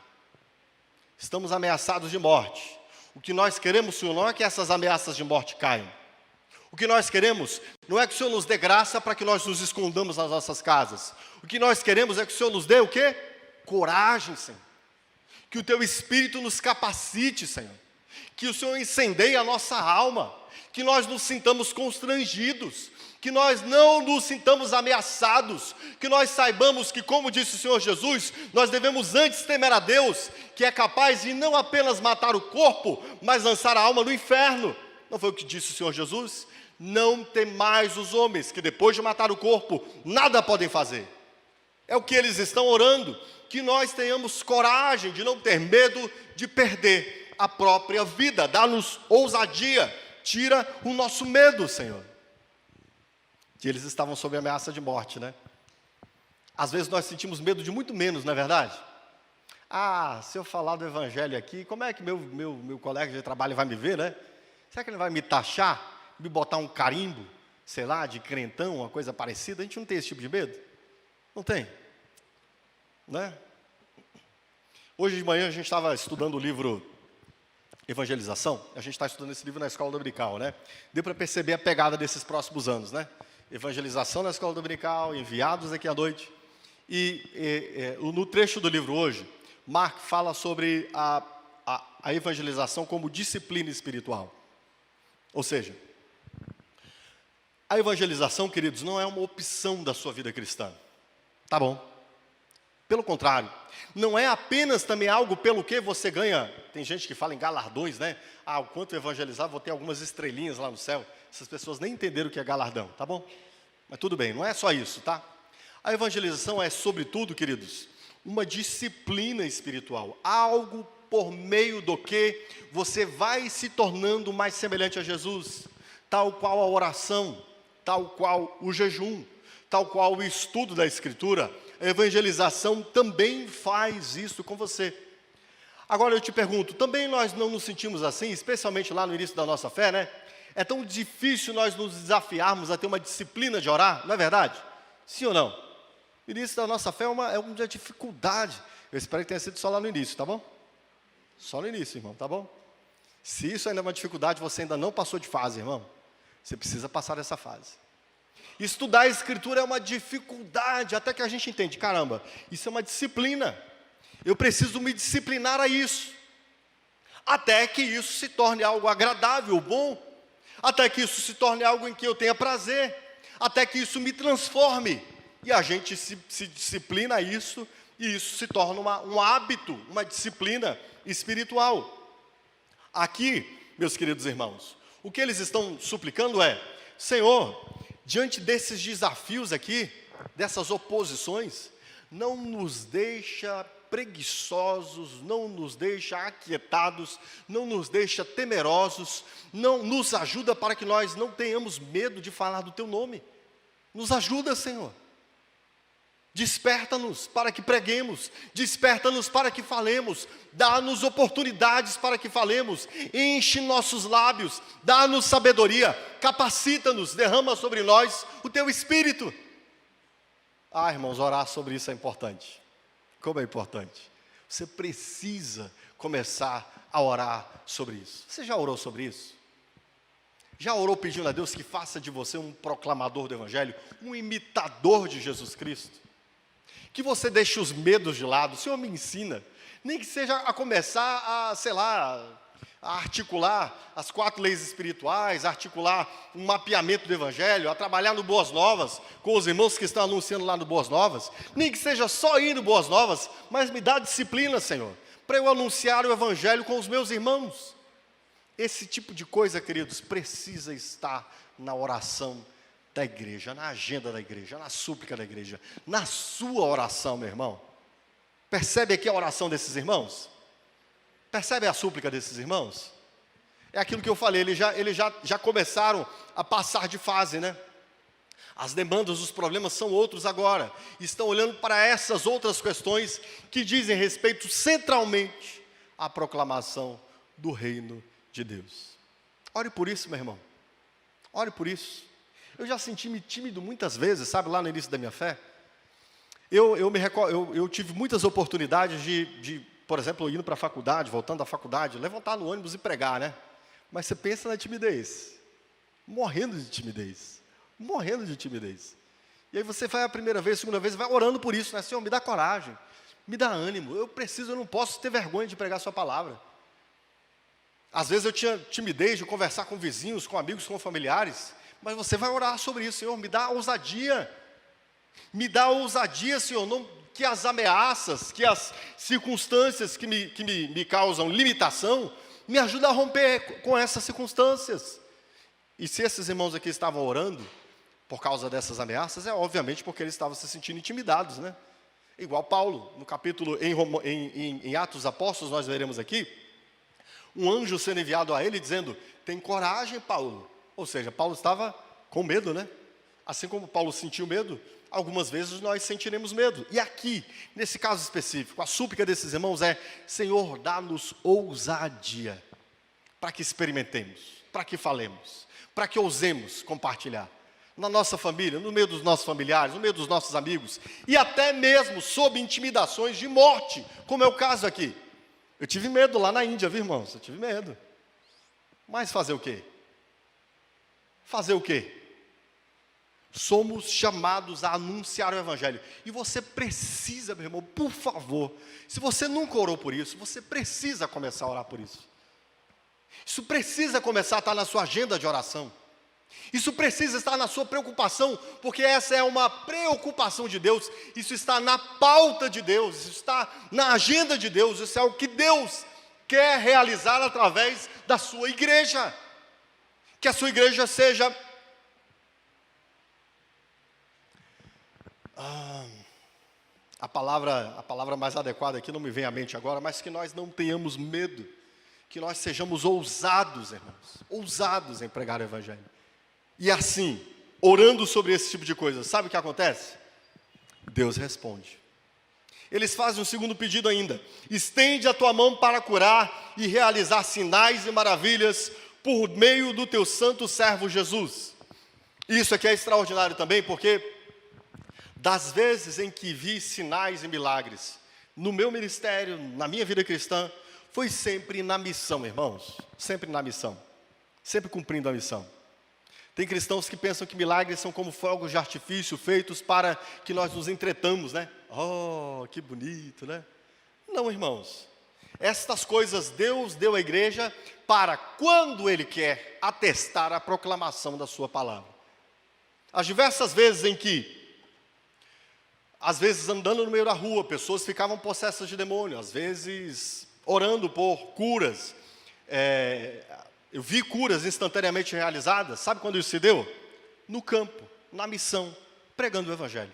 Speaker 1: Estamos ameaçados de morte. O que nós queremos, Senhor, não é que essas ameaças de morte caiam. O O que nós queremos não é que o Senhor nos dê graça para que nós nos escondamos nas nossas casas. O que nós queremos é que o Senhor nos dê o quê? Coragem, Senhor. Que o Teu Espírito nos capacite, Senhor. Que o Senhor incendeie a nossa alma. Que nós nos sintamos constrangidos. Que nós não nos sintamos ameaçados. Que nós saibamos que, como disse o Senhor Jesus, nós devemos antes temer a Deus, que é capaz de não apenas matar o corpo, mas lançar a alma no inferno. Não foi o que disse o Senhor Jesus? Não temais os homens, que depois de matar o corpo, nada podem fazer. É o que eles estão orando, que nós tenhamos coragem de não ter medo de perder a própria vida. Dá-nos ousadia, tira o nosso medo, Senhor. Que eles estavam sob ameaça de morte, né? Às vezes nós sentimos medo de muito menos, não é verdade? Ah, se eu falar do evangelho aqui, como é que meu colega de trabalho vai me ver, né? Será que ele vai me taxar? Me botar um carimbo, sei lá, de crentão, uma coisa parecida? A gente não tem esse tipo de medo? Não tem, né? Hoje de manhã a gente estava estudando o livro Evangelização. A gente está estudando esse livro na escola dominical, né? Deu para perceber a pegada desses próximos anos, né? Evangelização na escola dominical, enviados aqui à noite. No trecho do livro hoje, Mark fala sobre a evangelização como disciplina espiritual. Ou seja, a evangelização, queridos, não é uma opção da sua vida cristã. Tá bom. Pelo contrário, não é apenas também algo pelo que você ganha. Tem gente que fala em galardões, né? Ah, o quanto evangelizar, vou ter algumas estrelinhas lá no céu. Essas pessoas nem entenderam o que é galardão, tá bom? Mas tudo bem, não é só isso, tá? A evangelização é, sobretudo, queridos, uma disciplina espiritual. Algo por meio do que você vai se tornando mais semelhante a Jesus. Tal qual a oração, tal qual o jejum, tal qual o estudo da Escritura. A evangelização também faz isso com você. Agora eu te pergunto, também nós não nos sentimos assim, especialmente lá no início da nossa fé, né? É tão difícil nós nos desafiarmos a ter uma disciplina de orar, não é verdade? Sim ou não? O início da nossa fé é uma dificuldade. Eu espero que tenha sido só lá no início, tá bom? Só no início, irmão, tá bom? Se isso ainda é uma dificuldade, você ainda não passou de fase, irmão. Você precisa passar dessa fase. Estudar a Escritura é uma dificuldade, até que a gente entende, caramba, isso é uma disciplina. Eu preciso me disciplinar a isso. Até que isso se torne algo agradável, bom. Até que isso se torne algo em que eu tenha prazer. Até que isso me transforme. E a gente se disciplina a isso, e isso se torna um hábito, uma disciplina espiritual. Aqui, meus queridos irmãos, o que eles estão suplicando é: Senhor, diante desses desafios aqui, dessas oposições, não nos deixa preguiçosos, não nos deixa aquietados, não nos deixa temerosos, não nos ajuda para que nós não tenhamos medo de falar do Teu nome. Nos ajuda, Senhor. Desperta-nos para que preguemos, desperta-nos para que falemos, dá-nos oportunidades para que falemos, enche nossos lábios, dá-nos sabedoria, capacita-nos, derrama sobre nós o Teu Espírito. Ah, irmãos, orar sobre isso é importante. Como é importante. Você precisa começar a orar sobre isso. Você já orou sobre isso? Já orou pedindo a Deus que faça de você um proclamador do Evangelho, um imitador de Jesus Cristo? Que você deixe os medos de lado. O Senhor me ensina, nem que seja a começar a, sei lá, a articular as 4 leis espirituais, a articular um mapeamento do Evangelho, a trabalhar no Boas Novas, com os irmãos que estão anunciando lá no Boas Novas, nem que seja só ir no Boas Novas, mas me dá disciplina, Senhor, para eu anunciar o Evangelho com os meus irmãos. Esse tipo de coisa, queridos, precisa estar na oração da igreja, na agenda da igreja, na súplica da igreja, na sua oração, meu irmão. Percebe aqui a oração desses irmãos? Percebe a súplica desses irmãos? É aquilo que eu falei, eles já começaram a passar de fase, né? As demandas, os problemas são outros agora. Estão olhando para essas outras questões que dizem respeito centralmente à proclamação do reino de Deus. Ore por isso, meu irmão. Ore por isso. Eu já senti-me tímido muitas vezes, sabe, lá no início da minha fé. Eu tive muitas oportunidades de, por exemplo, indo para a faculdade, voltando da faculdade, levantar no ônibus e pregar, né? Mas você pensa na timidez. morrendo de timidez, morrendo de timidez. E aí você vai a primeira vez, a segunda vez, vai orando por isso, né? Senhor, me dá coragem, me dá ânimo, eu não posso ter vergonha de pregar a sua palavra. Às vezes eu tinha timidez de conversar com vizinhos, com amigos, com familiares, mas você vai orar sobre isso, Senhor, me dá ousadia, Senhor, não, que as ameaças, que as circunstâncias que me causam limitação, me ajudem a romper com essas circunstâncias. E se esses irmãos aqui estavam orando por causa dessas ameaças, é obviamente porque eles estavam se sentindo intimidados, né? Igual Paulo, no capítulo, em Atos dos Apóstolos, nós veremos aqui, um anjo sendo enviado a ele, dizendo, tem coragem, Paulo. Ou seja, Paulo estava com medo, né? Assim como Paulo sentiu medo, algumas vezes nós sentiremos medo. E aqui, nesse caso específico, a súplica desses irmãos é, Senhor, dá-nos ousadia, para que experimentemos, para que falemos, para que ousemos compartilhar. Na nossa família, no meio dos nossos familiares, no meio dos nossos amigos, e até mesmo sob intimidações de morte, como é o caso aqui. Eu tive medo lá na Índia, viu, irmãos? Eu tive medo. Mas fazer o quê? Fazer o quê? Somos chamados a anunciar o Evangelho. E você precisa, meu irmão, por favor, se você nunca orou por isso, você precisa começar a orar por isso. Isso precisa começar a estar na sua agenda de oração. Isso precisa estar na sua preocupação, porque essa é uma preocupação de Deus, isso está na pauta de Deus, isso está na agenda de Deus, isso é o que Deus quer realizar através da sua igreja. Que a sua igreja seja a palavra mais adequada aqui não me vem à mente agora, mas que nós não tenhamos medo, que nós sejamos ousados, irmãos, ousados em pregar o Evangelho. E assim, orando sobre esse tipo de coisa, sabe o que acontece? Deus responde. Eles fazem um segundo pedido ainda, estende a tua mão para curar e realizar sinais e maravilhas por meio do teu santo servo Jesus. Isso aqui é extraordinário também, porque das vezes em que vi sinais e milagres no meu ministério, na minha vida cristã, foi sempre na missão, irmãos, sempre na missão, sempre cumprindo a missão. Tem cristãos que pensam que milagres são como fogos de artifício feitos para que nós nos entretamos, né? Oh, que bonito, né? Não, irmãos. Estas coisas Deus deu à igreja para quando Ele quer atestar a proclamação da sua palavra. As diversas vezes em que, às vezes andando no meio da rua, pessoas ficavam possessas de demônio, às vezes orando por curas, eu vi curas instantaneamente realizadas. Sabe quando isso se deu? No campo, na missão, pregando o Evangelho.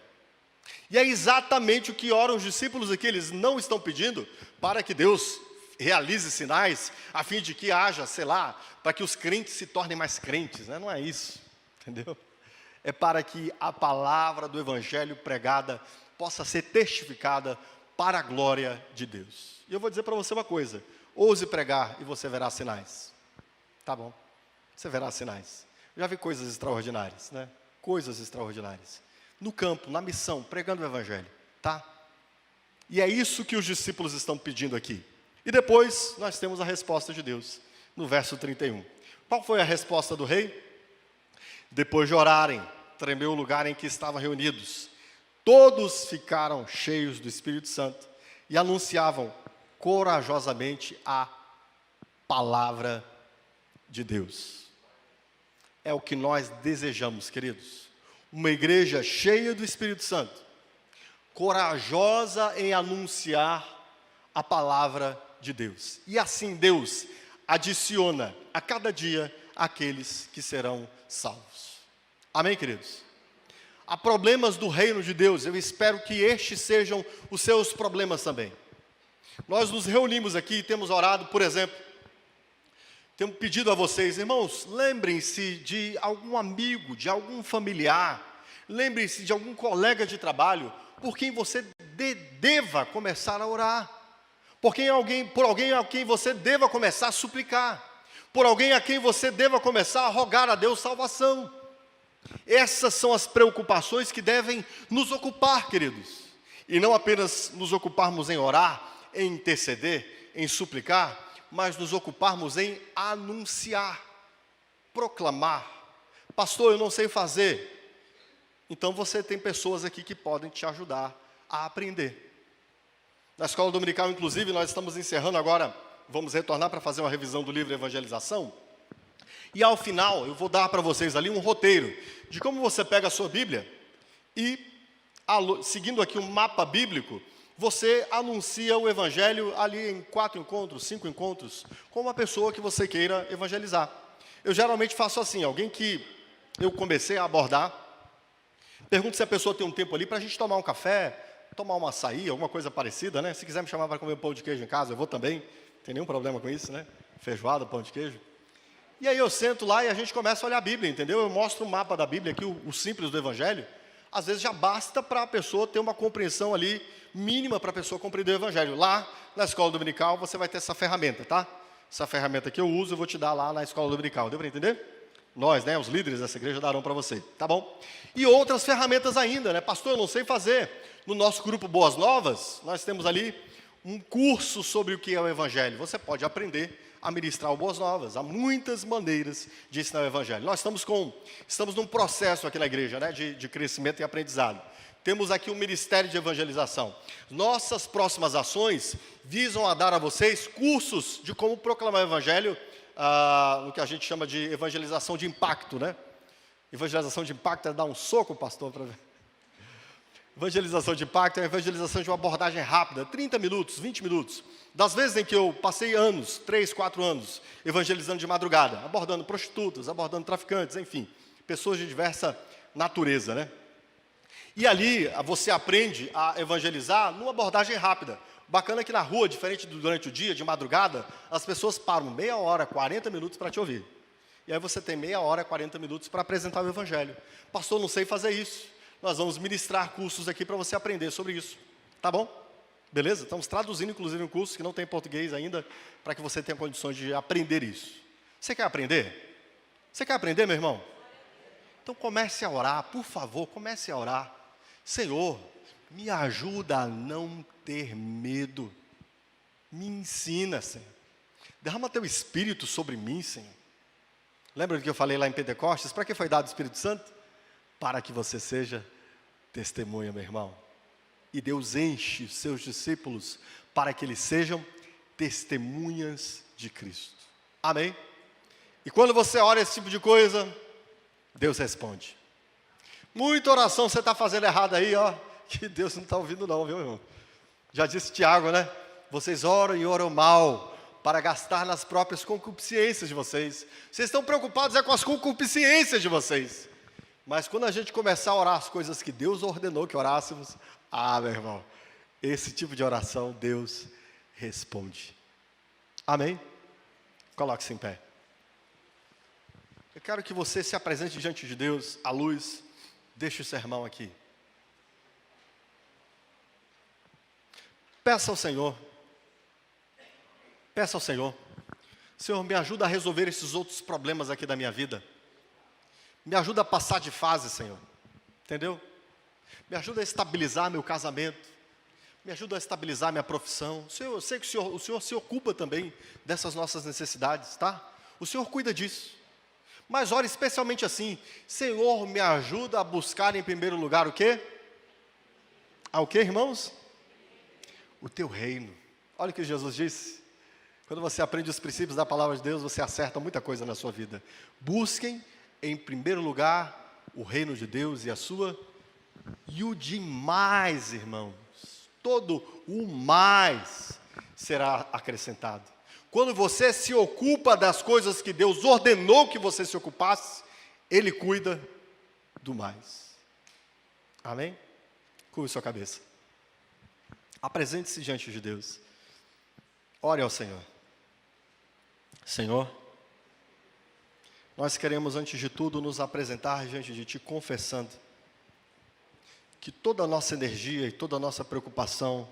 Speaker 1: E é exatamente o que oram os discípulos aqui. Eles não estão pedindo para que Deus realize sinais, a fim de que haja, sei lá, para que os crentes se tornem mais crentes, né? Não é isso, entendeu? É para que a palavra do Evangelho pregada possa ser testificada para a glória de Deus. E eu vou dizer para você uma coisa, ouse pregar e você verá sinais. Tá bom, você verá sinais. Já vi coisas extraordinárias, né? Coisas extraordinárias. No campo, na missão, pregando o Evangelho, tá? E é isso que os discípulos estão pedindo aqui. E depois, nós temos a resposta de Deus, no verso 31. Qual foi a resposta do rei? Depois de orarem, tremeu o lugar em que estavam reunidos. Todos ficaram cheios do Espírito Santo e anunciavam corajosamente a palavra de Deus. É o que nós desejamos, queridos. Uma igreja cheia do Espírito Santo, corajosa em anunciar a palavra de Deus. E assim Deus adiciona a cada dia aqueles que serão salvos. Amém, queridos? Há problemas do reino de Deus, eu espero que estes sejam os seus problemas também. Nós nos reunimos aqui e temos orado, por exemplo, temos pedido a vocês, irmãos, lembrem-se de algum amigo, de algum familiar, lembrem-se de algum colega de trabalho, por quem você deva começar a orar, por alguém a quem você deva começar a suplicar, por alguém a quem você deva começar a rogar a Deus salvação. Essas são as preocupações que devem nos ocupar, queridos, e não apenas nos ocuparmos em orar, em interceder, em suplicar, mas nos ocuparmos em anunciar, proclamar Pastor, eu não sei fazer. Então você tem pessoas aqui que podem te ajudar a aprender. Na escola dominical, inclusive, nós estamos encerrando agora, vamos retornar para fazer uma revisão do livro Evangelização. E ao final, eu vou dar para vocês ali um roteiro de como você pega a sua Bíblia e, seguindo aqui um mapa bíblico, você anuncia o Evangelho ali em 4 encontros, 5 encontros, com uma pessoa que você queira evangelizar. Eu geralmente faço assim, alguém que eu comecei a abordar, pergunto se a pessoa tem um tempo ali para a gente tomar um café, tomar uma açaí, alguma coisa parecida, né? Se quiser me chamar para comer um pão de queijo em casa, eu vou também, não tem nenhum problema com isso, né? Feijoada, pão de queijo. E aí eu sento lá e a gente começa a olhar a Bíblia, entendeu? Eu mostro o mapa da Bíblia aqui, o simples do Evangelho. Às vezes já basta para a pessoa ter uma compreensão ali mínima para a pessoa compreender o Evangelho. Lá na escola dominical você vai ter essa ferramenta, tá? Essa ferramenta que eu uso eu vou te dar lá na escola dominical, deu para entender? Nós, né, os líderes dessa igreja darão para você, tá bom? E outras ferramentas ainda, né? Pastor, eu não sei fazer. No nosso grupo Boas Novas, nós temos ali um curso sobre o que é o Evangelho. Você pode aprender a ministrar o Boas Novas. Há muitas maneiras de ensinar o Evangelho. Nós estamos num processo aqui na igreja, né, de crescimento e aprendizado. Temos aqui um ministério de evangelização. Nossas próximas ações visam a dar a vocês cursos de como proclamar o Evangelho, no que a gente chama de evangelização de impacto, né? Evangelização de impacto é dar um soco, pastor, para ver. Evangelização de impacto é a evangelização de uma abordagem rápida, 30 minutos, 20 minutos. Das vezes em que eu passei anos, 3, 4 anos, evangelizando de madrugada, abordando prostitutas, abordando traficantes, enfim, pessoas de diversa natureza, né? E ali você aprende a evangelizar numa abordagem rápida. Bacana que na rua, diferente durante o dia, de madrugada, as pessoas param meia hora, 40 minutos para te ouvir. E aí você tem meia hora, 40 minutos para apresentar o Evangelho. Pastor, não sei fazer isso. Nós vamos ministrar cursos aqui para você aprender sobre isso. Tá bom? Beleza? Estamos traduzindo, inclusive, um curso que não tem em português ainda, para que você tenha condições de aprender isso. Você quer aprender? Você quer aprender, meu irmão? Então comece a orar, por favor, comece a orar. Senhor, me ajuda a não ter medo. Me ensina, Senhor. Derrama teu Espírito sobre mim, Senhor. Lembra do que eu falei lá em Pentecostes? Para que foi dado o Espírito Santo? Para que você seja testemunha, meu irmão. E Deus enche os seus discípulos para que eles sejam testemunhas de Cristo. Amém? E quando você ora esse tipo de coisa, Deus responde. Muita oração você está fazendo errado aí, ó, que Deus não está ouvindo não, viu, irmão? Já disse Tiago, né? Vocês oram e oram mal para gastar nas próprias concupiscências de vocês. Vocês estão preocupados com as concupiscências de vocês. Mas quando a gente começar a orar as coisas que Deus ordenou que orássemos, meu irmão, esse tipo de oração Deus responde. Amém? Coloque-se em pé. Eu quero que você se apresente diante de Deus, à luz. Deixe o sermão aqui. Peça ao Senhor. Peça ao Senhor. Senhor, me ajuda a resolver esses outros problemas aqui da minha vida. Me ajuda a passar de fase, Senhor. Entendeu? Me ajuda a estabilizar meu casamento. Me ajuda a estabilizar minha profissão. Senhor, eu sei que o Senhor se ocupa também dessas nossas necessidades, tá? O Senhor cuida disso. Mas ore especialmente assim: Senhor, me ajuda a buscar em primeiro lugar o quê? O quê, irmãos? O teu reino. Olha o que Jesus disse. Quando você aprende os princípios da palavra de Deus, você acerta muita coisa na sua vida. Busquem em primeiro lugar o reino de Deus e a sua. E o demais, irmãos, todo o mais será acrescentado. Quando você se ocupa das coisas que Deus ordenou que você se ocupasse, Ele cuida do mais. Amém? Curve sua cabeça. Apresente-se diante de Deus. Ore ao Senhor. Senhor, nós queremos antes de tudo nos apresentar diante de Ti confessando que toda a nossa energia e toda a nossa preocupação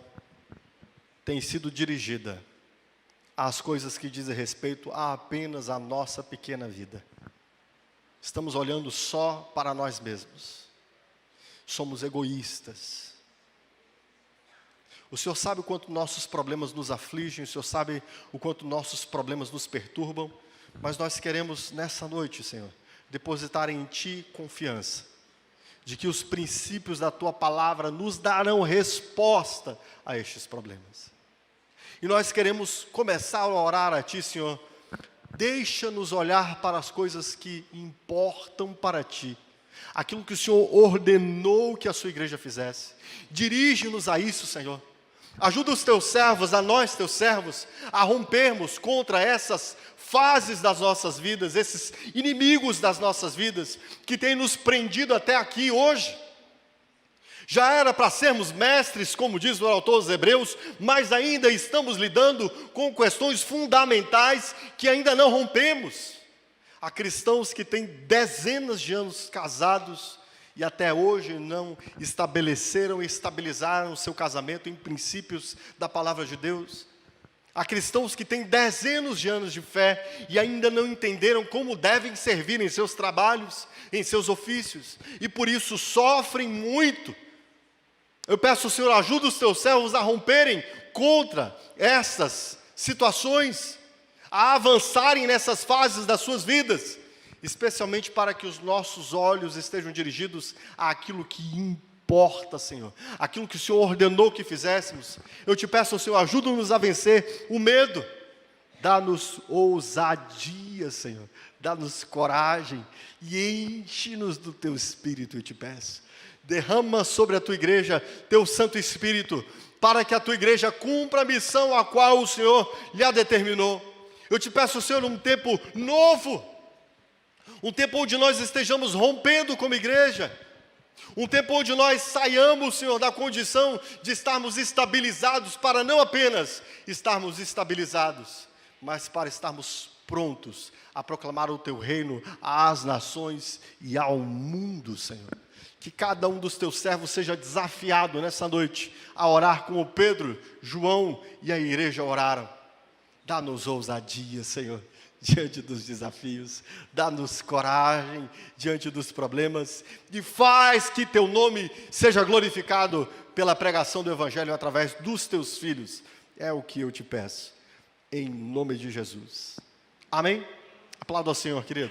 Speaker 1: tem sido dirigida às coisas que dizem respeito a apenas a nossa pequena vida. Estamos olhando só para nós mesmos. Somos egoístas. O Senhor sabe o quanto nossos problemas nos afligem, o Senhor sabe o quanto nossos problemas nos perturbam, mas nós queremos nessa noite, Senhor, depositar em Ti confiança, de que os princípios da Tua palavra nos darão resposta a estes problemas. E nós queremos começar a orar a Ti, Senhor. Deixa-nos olhar para as coisas que importam para Ti, aquilo que o Senhor ordenou que a Sua igreja fizesse. Dirige-nos a isso, Senhor. Ajuda os Teus servos, a nós, Teus servos, a rompermos contra essas fases das nossas vidas, esses inimigos das nossas vidas, que têm nos prendido até aqui hoje. Já era para sermos mestres, como diz o autor aos Hebreus, mas ainda estamos lidando com questões fundamentais que ainda não rompemos. Há cristãos que têm dezenas de anos casados e até hoje não estabeleceram e estabilizaram o seu casamento em princípios da palavra de Deus. Há cristãos que têm dezenas de anos de fé e ainda não entenderam como devem servir em seus trabalhos, em seus ofícios, e por isso sofrem muito. Eu peço, Senhor, ajuda os Teus servos a romperem contra essas situações, a avançarem nessas fases das suas vidas, especialmente para que os nossos olhos estejam dirigidos àquilo que importa, Senhor, aquilo que o Senhor ordenou que fizéssemos. Eu te peço, Senhor, ajuda-nos a vencer o medo, dá-nos ousadia, Senhor, dá-nos coragem e enche-nos do Teu Espírito, eu te peço. Derrama sobre a Tua igreja Teu Santo Espírito, para que a Tua igreja cumpra a missão a qual o Senhor lhe a determinou. Eu te peço, Senhor, um tempo novo, um tempo onde nós estejamos rompendo como igreja, um tempo onde nós saiamos, Senhor, da condição de estarmos estabilizados, para não apenas estarmos estabilizados, mas para estarmos prontos a proclamar o Teu reino às nações e ao mundo, Senhor. Que cada um dos Teus servos seja desafiado nessa noite a orar como Pedro, João e a igreja oraram. Dá-nos ousadia, Senhor, diante dos desafios, dá-nos coragem diante dos problemas e faz que Teu nome seja glorificado pela pregação do Evangelho através dos Teus filhos. É o que eu te peço, em nome de Jesus. Amém? Aplauda ao Senhor, querido.